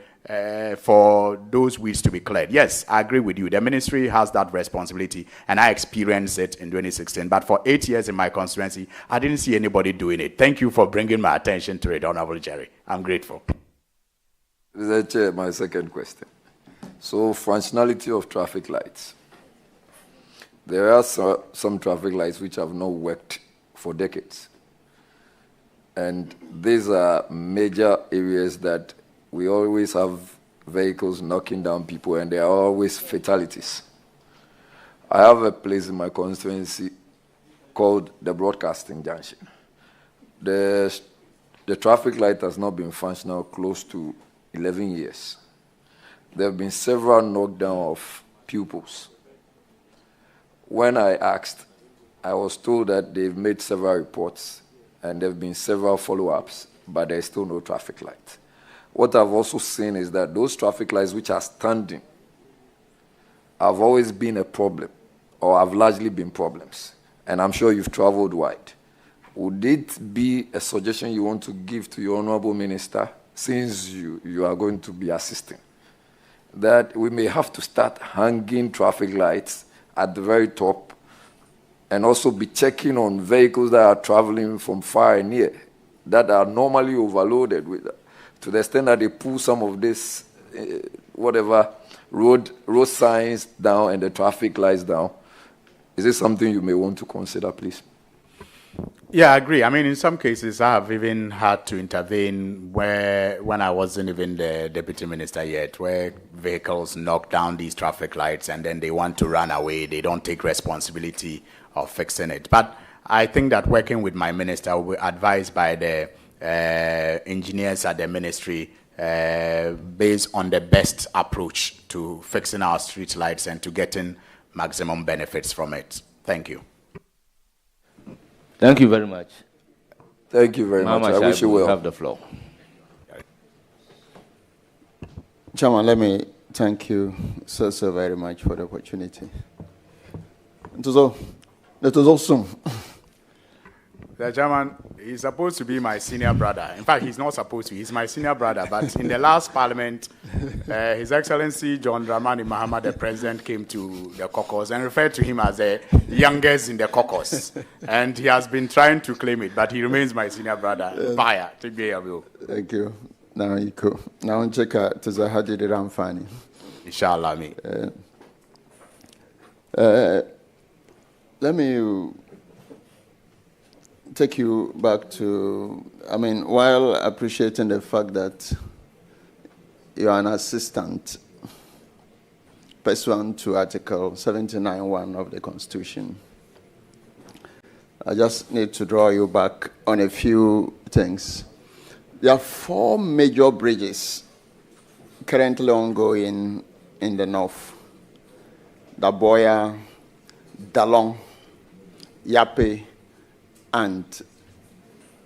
for those weeds to be cleared. Yes, I agree with you. The ministry has that responsibility, and I experienced it in 2016. But for 8 years in my constituency, I didn't see anybody doing it. Thank you for bringing my attention to it, Honorable Jerry. I'm grateful. Mr. Chair, my second question. So, functionality of traffic lights. There are some traffic lights which have not worked for decades. And these are major areas that we always have vehicles knocking down people, and there are always fatalities. I have a place in my constituency called the Broadcasting Junction. The traffic light has not been functional close to 11 years. There have been several knockdowns of pupils. When I asked, I was told that they've made several reports and there have been several follow-ups, but there's still no traffic light. What I've also seen is that those traffic lights which are standing have always been a problem, or have largely been problems. And I'm sure you've traveled wide. Would it be a suggestion you want to give to your Honorable Minister, since you are going to be assisting, that we may have to start hanging traffic lights at the very top, and also be checking on vehicles that are traveling from far and near, that are normally overloaded with, to the extent that they pull some of this, road signs down and the traffic lights down? Is this something you may want to consider, please? Yeah, I agree. I mean, in some cases, I have even had to intervene when I wasn't even the deputy minister yet, where vehicles knock down these traffic lights and then they want to run away. They don't take responsibility of fixing it. But I think that working with my minister, will be advised by the engineers at the ministry based on the best approach to fixing our street lights and to getting maximum benefits from it. Thank you. Thank you very much. Thank you very much. I wish you well. Have the floor. Chairman, let me thank you so very much for the opportunity. It was awesome. The chairman is supposed to be my senior brother. In fact, he's not supposed to. He's my senior brother. But in the last parliament, His Excellency John Dramani Mahama, the president, came to the caucus and referred to him as the youngest in the caucus. And he has been trying to claim it, but he remains my senior brother. Fire. Take me away. Thank you. Now you go. Now check out to the Haji Ramfani. Inshallah, me. Let me take you back to, while appreciating the fact that you are an assistant pursuant to Article 79(1) of the Constitution, I just need to draw you back on a few things. There are 4 major bridges currently ongoing in the north: Daboya, Dalong, Yape, and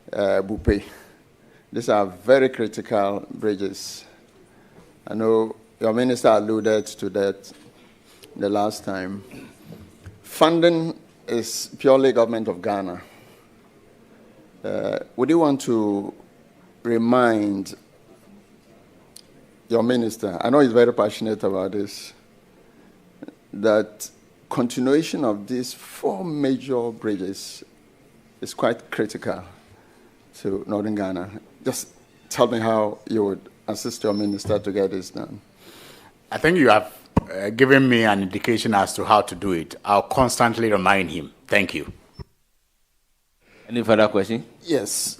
Bupe. These are very critical bridges. I know your minister alluded to that the last time. Funding is purely government of Ghana. Would you want to remind your minister, I know he's very passionate about this, that continuation of these 4 major bridges is quite critical to Northern Ghana. Just tell me how you would assist your minister to get this done. I think you have given me an indication as to how to do it. I'll constantly remind him. Thank you. Any further question? Yes.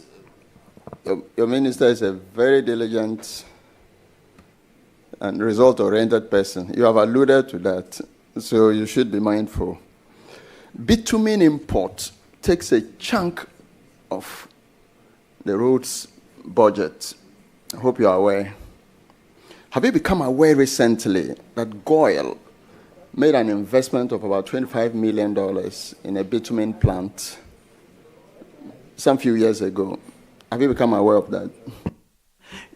Your minister is a very diligent and result-oriented person. You have alluded to that, so you should be mindful. Bitumen import takes a chunk of the roads budget. I hope you are aware. Have you become aware recently that GOIL made an investment of about $25 million in a bitumen plant some few years ago? Have you become aware of that?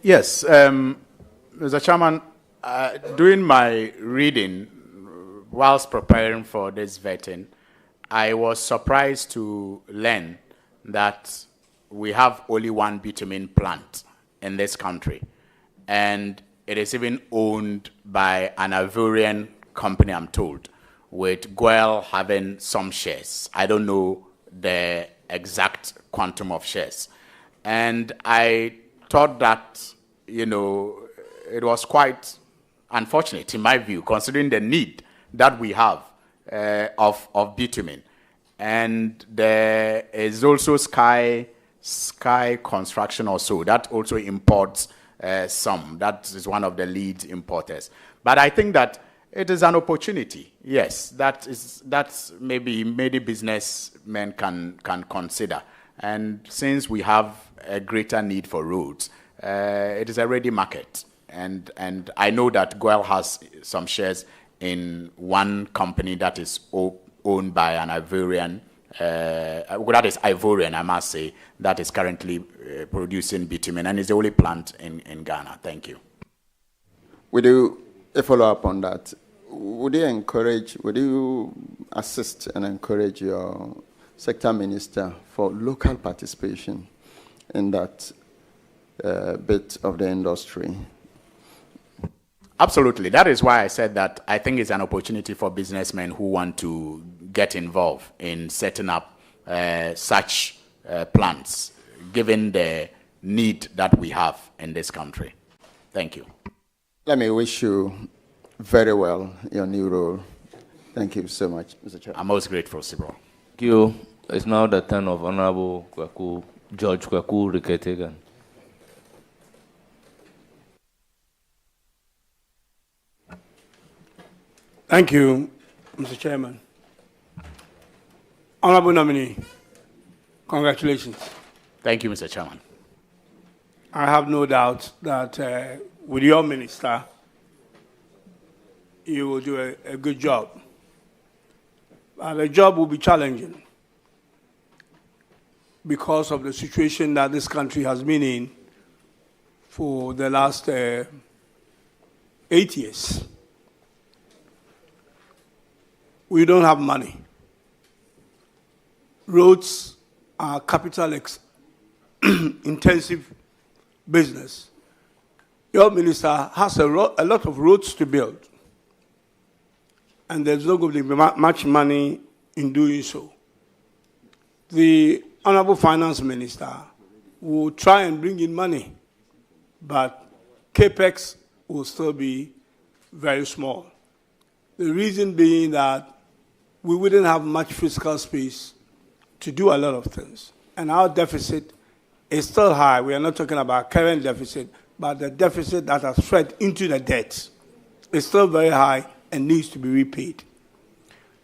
Yes. Mr. Chairman, doing my reading whilst preparing for this vetting, I was surprised to learn that we have only one bitumen plant in this country. And it is even owned by an Ivorian company, I'm told, with GOIL having some shares. I don't know the exact quantum of shares. And I thought that, it was quite unfortunate, in my view, considering the need that we have of bitumen. And there is also Sky Construction also, that also imports some. That is one of the lead importers. But I think that it is an opportunity. Yes, that's maybe many businessmen can consider. And since we have a greater need for roads, it is a ready market. And I know that Goel has some shares in one company that is owned by an Ivorian, that is Ivorian, I must say, that is currently producing bitumen and is the only plant in Ghana. Thank you. Would you follow up on that? Would you assist and encourage your sector minister for local participation in that bit of the industry? Absolutely. That is why I said that I think it's an opportunity for businessmen who want to get involved in setting up such plants, given the need that we have in this country. Thank you. Let me wish you very well your new role. Thank you so much, Mr. Chair. I'm most grateful, Sibro. Thank you. It's now the turn of Honorable George Kwaku Riketegan. Thank you, Mr. Chairman. Honorable nominee, congratulations. Thank you, Mr. Chairman. I have no doubt that with your minister, you will do a good job. But the job will be challenging because of the situation that this country has been in for the last 8 years. We don't have money. Roads are capital intensive business. Your minister has a lot of roads to build, and there's not going to be much money in doing so. The Honorable Finance Minister will try and bring in money, but CAPEX will still be very small. The reason being that we wouldn't have much fiscal space to do a lot of things. And our deficit is still high. We are not talking about current deficit, but the deficit that has fed into the debt is still very high and needs to be repaid.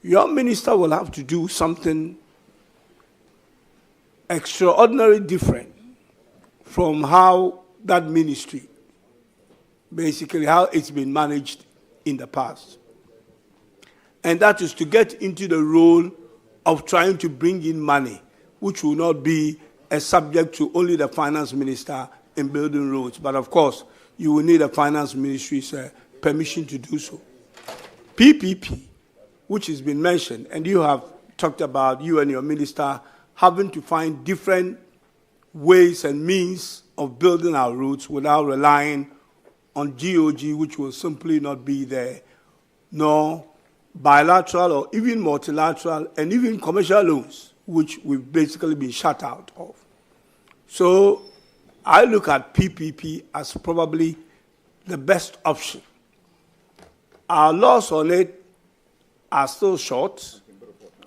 Your minister will have to do something extraordinarily different from how that ministry, basically how it's been managed in the past. And that is to get into the role of trying to bring in money, which will not be a subject to only the finance minister in building roads. But of course, you will need a finance ministry's permission to do so. PPP, which has been mentioned, and you have talked about, you and your minister, having to find different ways and means of building our roads without relying on GOG, which will simply not be there, nor bilateral or even multilateral and even commercial loans, which we've basically been shut out of. So I look at PPP as probably the best option. Our laws on it are still short.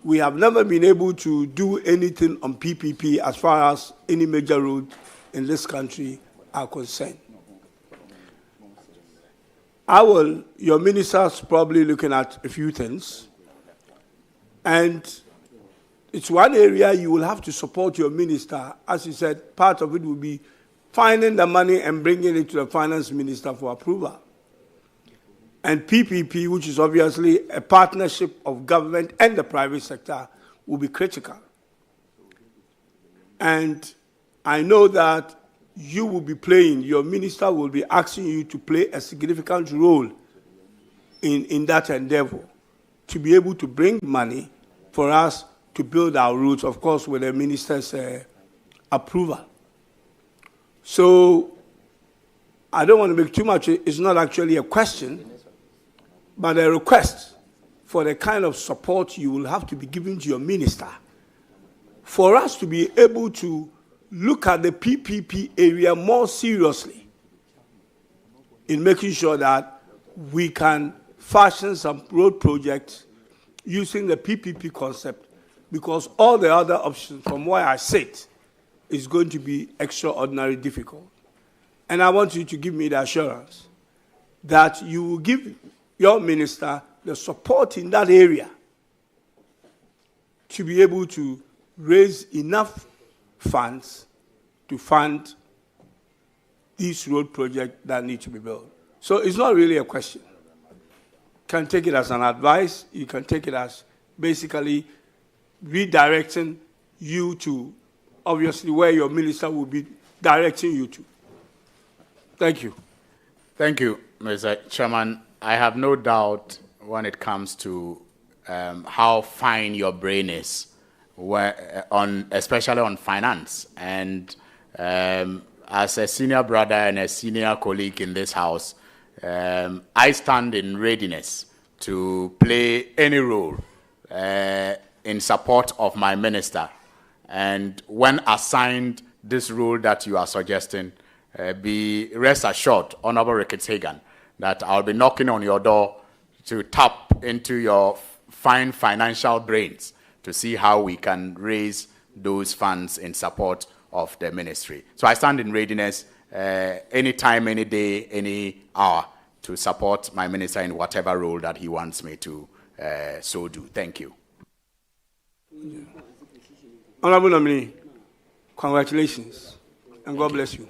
We have never been able to do anything on PPP as far as any major road in this country are concerned. Your minister's probably looking at a few things, and it's one area you will have to support your minister. As you said, part of it will be finding the money and bringing it to the finance minister for approval. And PPP, which is obviously a partnership of government and the private sector, will be critical. And I know that you will be playing, your minister will be asking you to play a significant role in that endeavor, to be able to bring money for us to build our roads, of course, with the minister's approval. So I don't want to make too much, it's not actually a question, but a request for the kind of support you will have to be giving to your minister for us to be able to look at the PPP area more seriously in making sure that we can fashion some road projects using the PPP concept, because all the other options from where I sit is going to be extraordinarily difficult. And I want you to give me the assurance that you will give your minister the support in that area to be able to raise enough funds to fund these road projects that need to be built. So it's not really a question. You can take it as an advice. You can take it as basically redirecting you to, obviously, where your minister will be directing you to. Thank you. Thank you, Mr. Chairman. I have no doubt when it comes to how fine your brain is, especially on finance. And as a senior brother and a senior colleague in this house, I stand in readiness to play any role in support of my minister. And when assigned this role that you are suggesting, be rest assured, Honorable Ricketts Hagan, that I'll be knocking on your door to tap into your fine financial brains to see how we can raise those funds in support of the ministry. So I stand in readiness anytime, any day, any hour to support my minister in whatever role that he wants me to so do. Thank you. Honorable nominee, congratulations, and God bless you.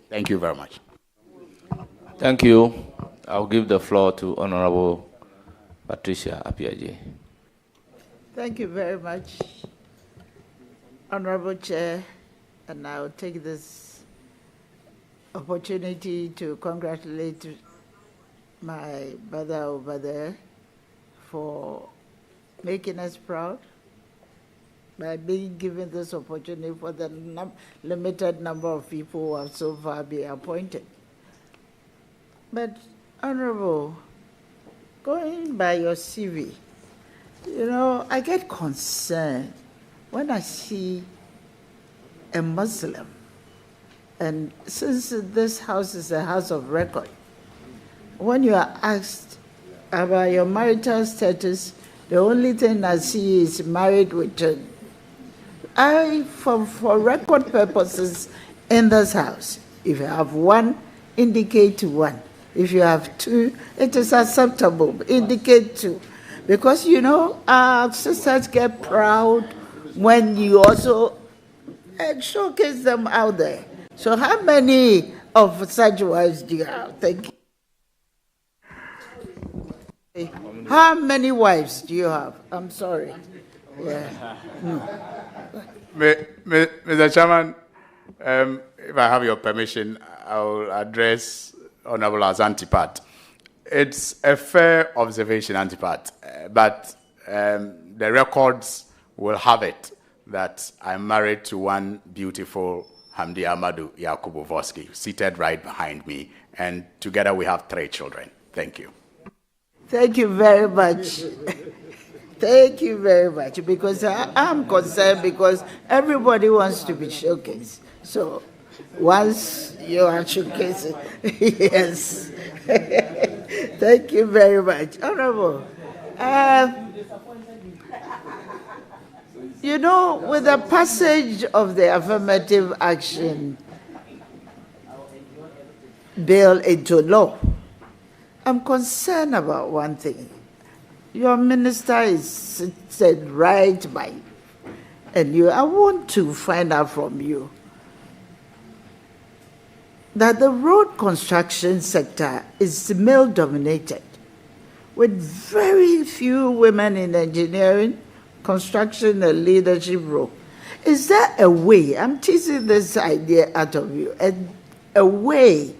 Thank you very much. Thank you. I'll give the floor to Honorable Patricia Apiaje. Thank you very much, Honorable Chair, and I'll take this opportunity to congratulate my brother over there for making us proud by being given this opportunity for the limited number of people who have so far been appointed. But, Honorable, going by your CV, you know, I get concerned when I see a Muslim, and since this house is a house of record, when you are asked about your marital status, the only thing I see is married with children. For record purposes in this house, if you have one, indicate one. If you have two, it is acceptable, indicate two. Because, you know, our sisters get proud when you also showcase them out there. So how many of such wives do you have? Thank you. How many wives do you have? I'm sorry. Yeah. Mr. Chairman, if I have your permission, I will address Honorable Antipat. It's a fair observation, Antipat, but the records will have it that I'm married to one beautiful Hamdi Amadou Yakubu seated right behind me, and together we have 3 children. Thank you. Thank you very much. Thank you very much, because I'm concerned because everybody wants to be showcased. So once you are showcasing, yes. Thank you very much. Honorable, you know, with the passage of the affirmative action bill into law, I'm concerned about one thing. Your minister is said right by you, and I want to find out from you that the road construction sector is male-dominated, with very few women in engineering, construction, and leadership role. Is there a way, I'm teasing this idea out of you, a way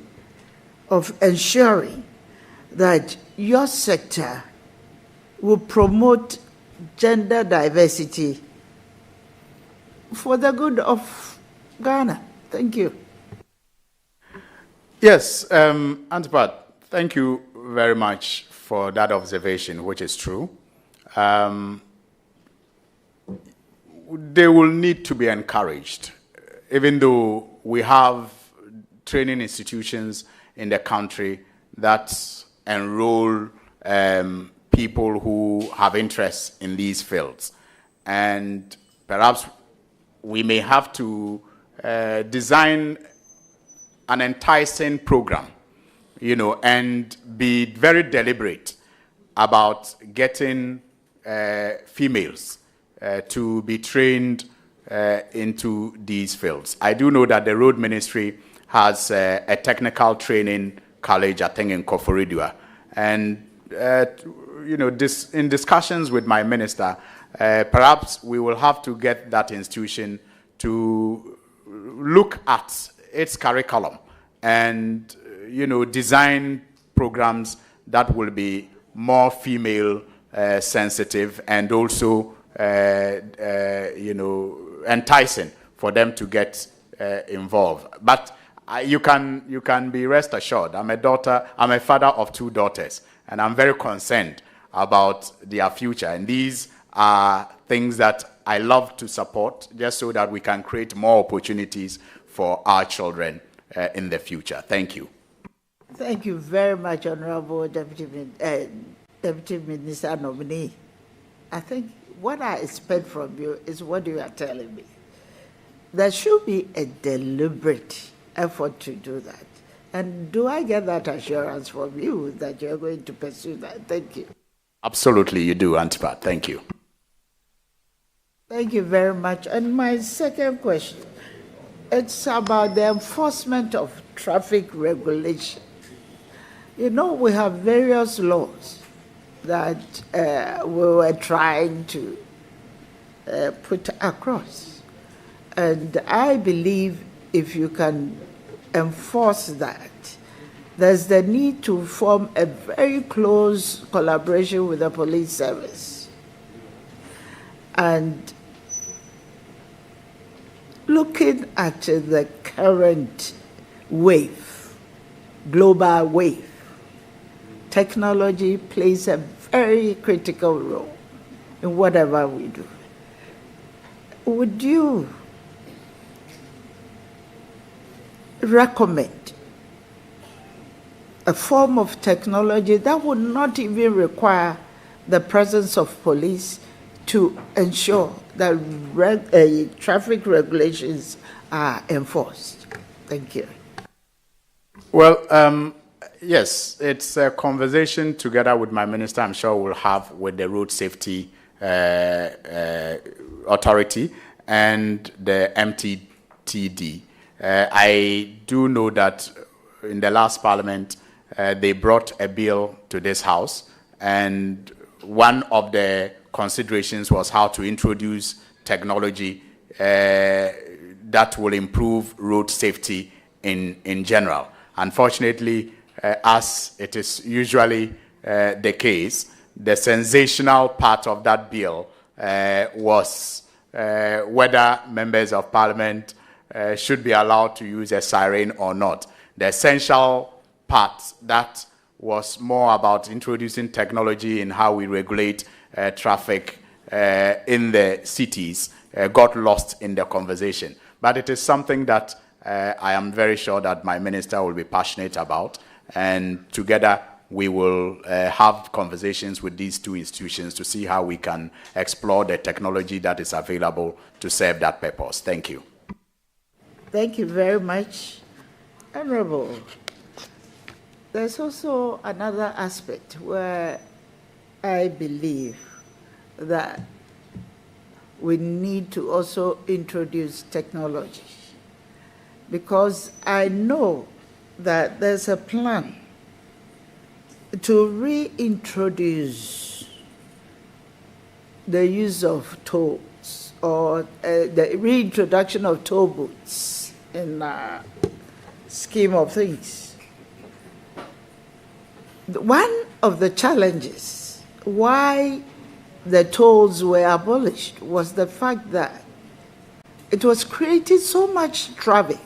of ensuring that your sector will promote gender diversity for the good of Ghana? Thank you. Yes, Antipat, thank you very much for that observation, which is true. They will need to be encouraged, even though we have training institutions in the country that enroll people who have interests in these fields. And perhaps we may have to design an enticing program, and be very deliberate about getting females to be trained into these fields. I do know that the Road Ministry has a technical training college, I think, in Koforidua. And, in discussions with my minister, perhaps we will have to get that institution to look at its curriculum and, design programs that will be more female sensitive and also, enticing for them to get involved. But you can be rest assured. I'm a father of 2 daughters, and I'm very concerned about their future. And these are things that I love to support, just so that we can create more opportunities for our children in the future. Thank you. Thank you very much, Honorable Deputy Minister nominee. I think what I expect from you is what you are telling me. There should be a deliberate effort to do that. And do I get that assurance from you that you're going to pursue that? Thank you. Absolutely, you do, Antipat. Thank you. Thank you very much. And my second question, it's about the enforcement of traffic regulation. We have various laws that we were trying to put across. And I believe if you can enforce that, there's the need to form a very close collaboration with the police service. And looking at the current wave, global wave, technology plays a very critical role in whatever we do. Would you recommend a form of technology that would not even require the presence of police to ensure that traffic regulations are enforced? Thank you. Well, yes, it's a conversation together with my minister, I'm sure we'll have with the Road Safety Authority and the MTTD. I do know that in the last parliament, they brought a bill to this house, and one of the considerations was how to introduce technology that will improve road safety in general. Unfortunately, as it is usually the case, the sensational part of that bill was whether members of parliament should be allowed to use a siren or not. The essential part that was more about introducing technology in how we regulate traffic in the cities got lost in the conversation. But it is something that I am very sure that my minister will be passionate about, and together we will have conversations with these two institutions to see how we can explore the technology that is available to serve that purpose. Thank you. Thank you very much. Honorable, there's also another aspect where I believe that we need to also introduce technology, because I know that there's a plan to reintroduce the use of tolls, or the reintroduction of toll booths in the scheme of things. One of the challenges why the tolls were abolished was the fact that it was creating so much traffic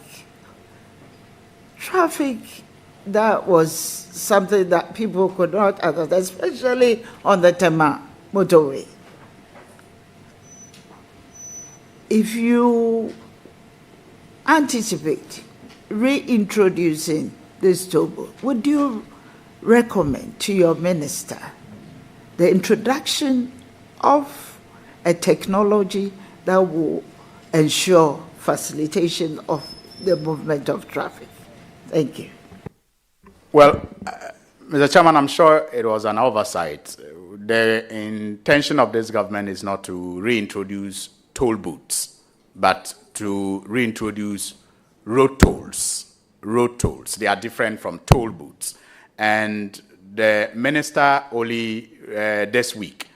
that was something that people could not understand, especially on the Tema motorway. If you anticipate reintroducing this toll booth, would you recommend to your minister the introduction of a technology that will ensure facilitation of the movement of traffic? Thank you. Well, Mr. Chairman, I'm sure it was an oversight. The intention of this government is not to reintroduce toll booths, but to reintroduce road tolls. Road tolls. They are different from toll booths. And the minister only last week,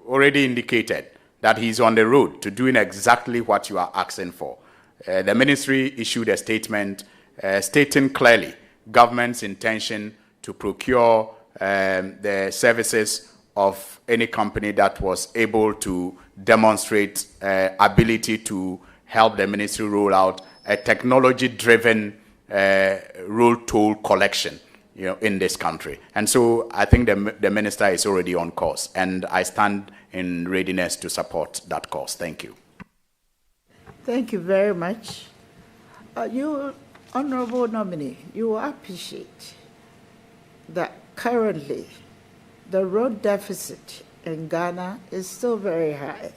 already indicated that he's on the road to doing exactly what you are asking for. The ministry issued a statement stating clearly government's intention to procure the services of any company that was able to demonstrate ability to help the ministry roll out a technology-driven road toll collection, in this country. And so I think the minister is already on course, and I stand in readiness to support that course. Thank you. Thank you very much. You, honorable nominee, you appreciate that currently the road deficit in Ghana is still very high,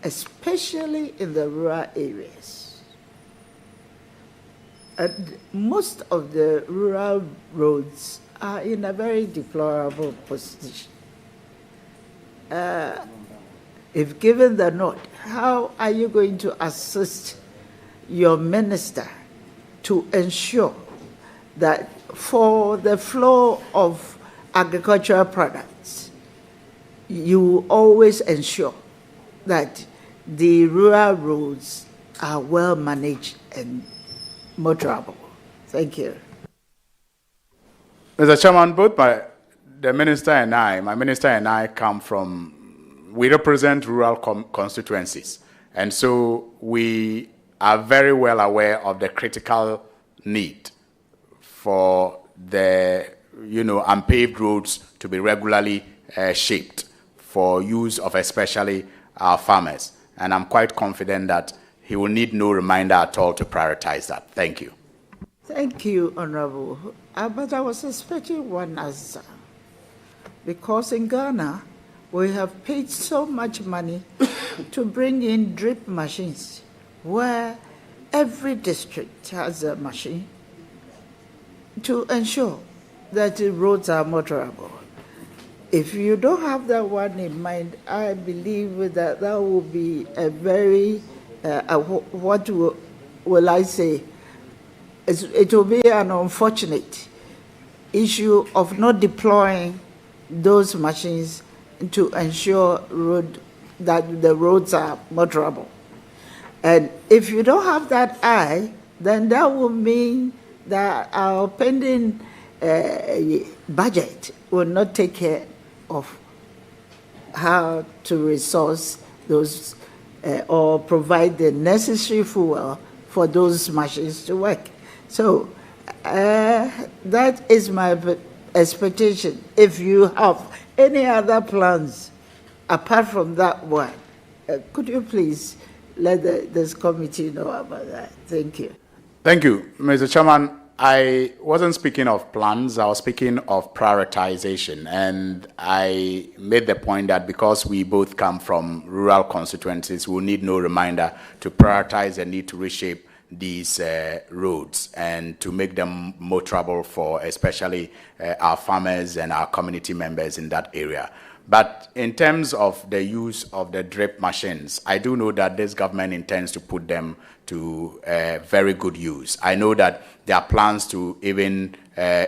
especially in the rural areas. And most of the rural roads are in a very deplorable position. If given the nod, how are you going to assist your minister to ensure that for the flow of agricultural products, you always ensure that the rural roads are well managed and motorable? Thank you. Mr. Chairman, both my minister and I we represent rural constituencies. And so we are very well aware of the critical need for the, unpaved roads to be regularly shaped for use of especially our farmers. And I'm quite confident that he will need no reminder at all to prioritize that. Thank you. Thank you, Honorable. But I was expecting one answer. Because in Ghana, we have paid so much money to bring in drip machines, where every district has a machine to ensure that the roads are motorable. If you don't have that one in mind, I believe that that will be a very, what will I say? It will be an unfortunate issue of not deploying those machines to ensure that the roads are motorable. And if you don't have that eye, then that will mean that our pending budget will not take care of how to resource those or provide the necessary fuel for those machines to work. So that is my expectation. If you have any other plans apart from that one, could you please let this committee know about that? Thank you. Thank you, Mr. Chairman. I wasn't speaking of plans, I was speaking of prioritization. And I made the point that because we both come from rural constituencies, we'll need no reminder to prioritize the need to reshape these roads and to make them motorable for especially our farmers and our community members in that area. But in terms of the use of the drip machines, I do know that this government intends to put them to very good use. I know that there are plans to even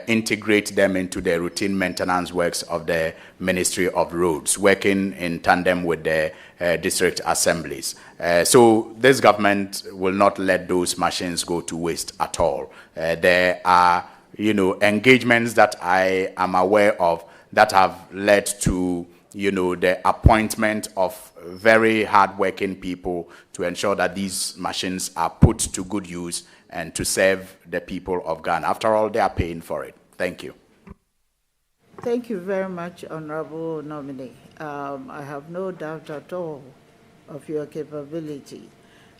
integrate them into the routine maintenance works of the Ministry of Roads, working in tandem with the district assemblies. So this government will not let those machines go to waste at all. There are, engagements that I am aware of that have led to, the appointment of very hardworking people to ensure that these machines are put to good use and to serve the people of Ghana. After all, they are paying for it. Thank you. Thank you very much, Honorable Nominee. I have no doubt at all of your capability.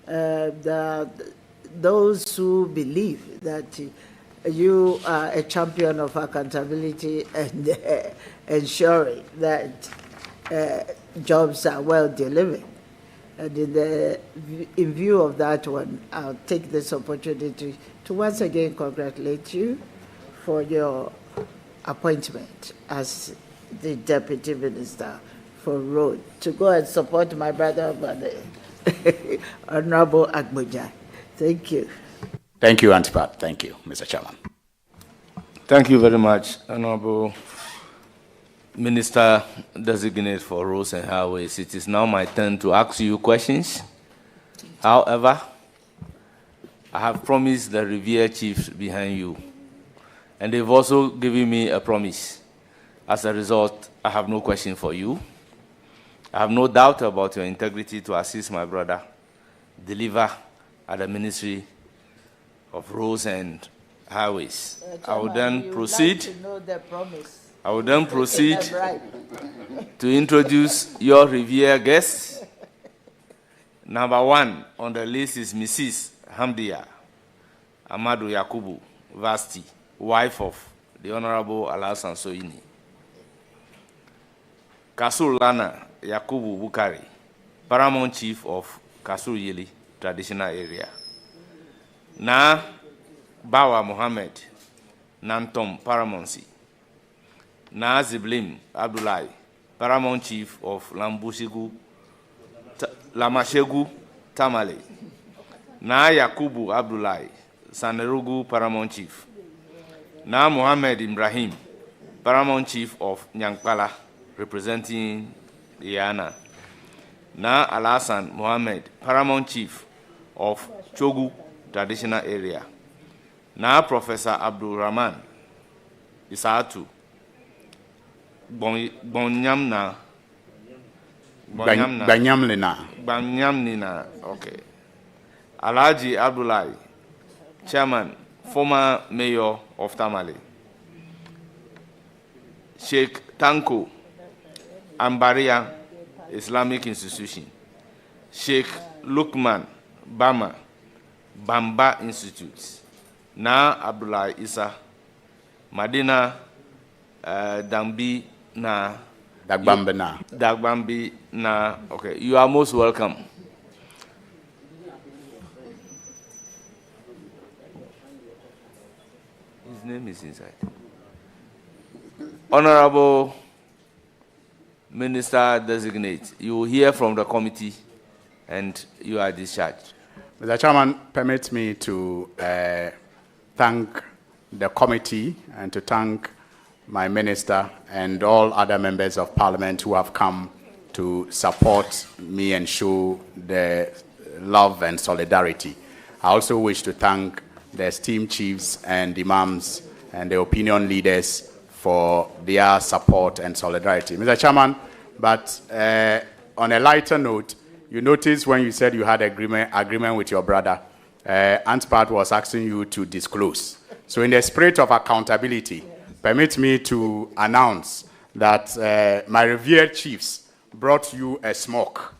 Those who believe that you are a champion of accountability and ensuring that jobs are well delivered, And in view of that one, I'll take this opportunity to once again congratulate you for your appointment as the Deputy Minister for Road, to go and support my brother, Honorable Agboja. Thank you. Thank you, Antipat. Thank you, Mr. Chairman. Thank you very much, Honorable Minister Designate for Roads and Highways. It is now my turn to ask you questions. However, I have promised the revered chiefs behind you, and they've also given me a promise. As a result, I have no question for you. I have no doubt about your integrity to assist my brother deliver at the Ministry of Roads and Highways. I will then proceed. I will then proceed to introduce your revered guests. Number one on the list is Mrs. Hamdia Amadu Yakubu Vasti, wife of the Honorable Alasan Soini. Kasul Lana Yakubu Bukari, Paramount Chief of Kasul Yeli Traditional Area. Na Bawa Mohammed Nantom Paramountcy. Na Ziblim Abdullahi, Paramount Chief of Lamashegu Tamale. Na Yakubu Abdullahi, Sanerugu Paramount Chief. Na Mohammed Ibrahim, Paramount Chief of Nyankpala, representing Yana. Na Alasan Mohammed, Paramount Chief of Chogu Traditional Area. Na Professor Abdul Rahman Isaatu, Banyamlina, okay. Alhaji Abdullahi, Chairman, former Mayor of Tamale. Sheikh Tanko Ambaria Islamic Institution. Sheikh Lukman Bama Bamba Institute. Na Abdullahi Isa Madina Dambi na Dagbambi na. Okay, you are most welcome. His name is inside. Honorable Minister Designate, you will hear from the committee and you are discharged. Mr. Chairman, permit me to thank the committee and to thank my minister and all other members of parliament who have come to support me and show the love and solidarity. I also wish to thank the esteemed chiefs and imams and the opinion leaders for their support and solidarity. Mr. Chairman, but on a lighter note, you noticed when you said you had agreement with your brother, Antpat was asking you to disclose. So in the spirit of accountability, permit me to announce that my revered chiefs brought you a smoke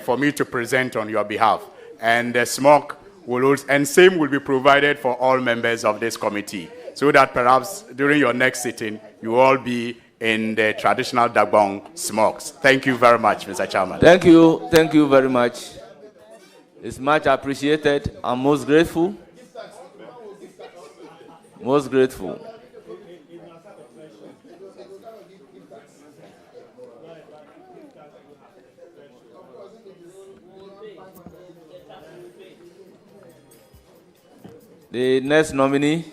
for me to present on your behalf. And the smoke will also, and same will be provided for all members of this committee, so that perhaps during your next sitting, you all be in the traditional Dagbong smokes. Thank you very much, Mr. Chairman. Thank you very much. It's much appreciated. I'm most grateful. Most grateful. The next nominee.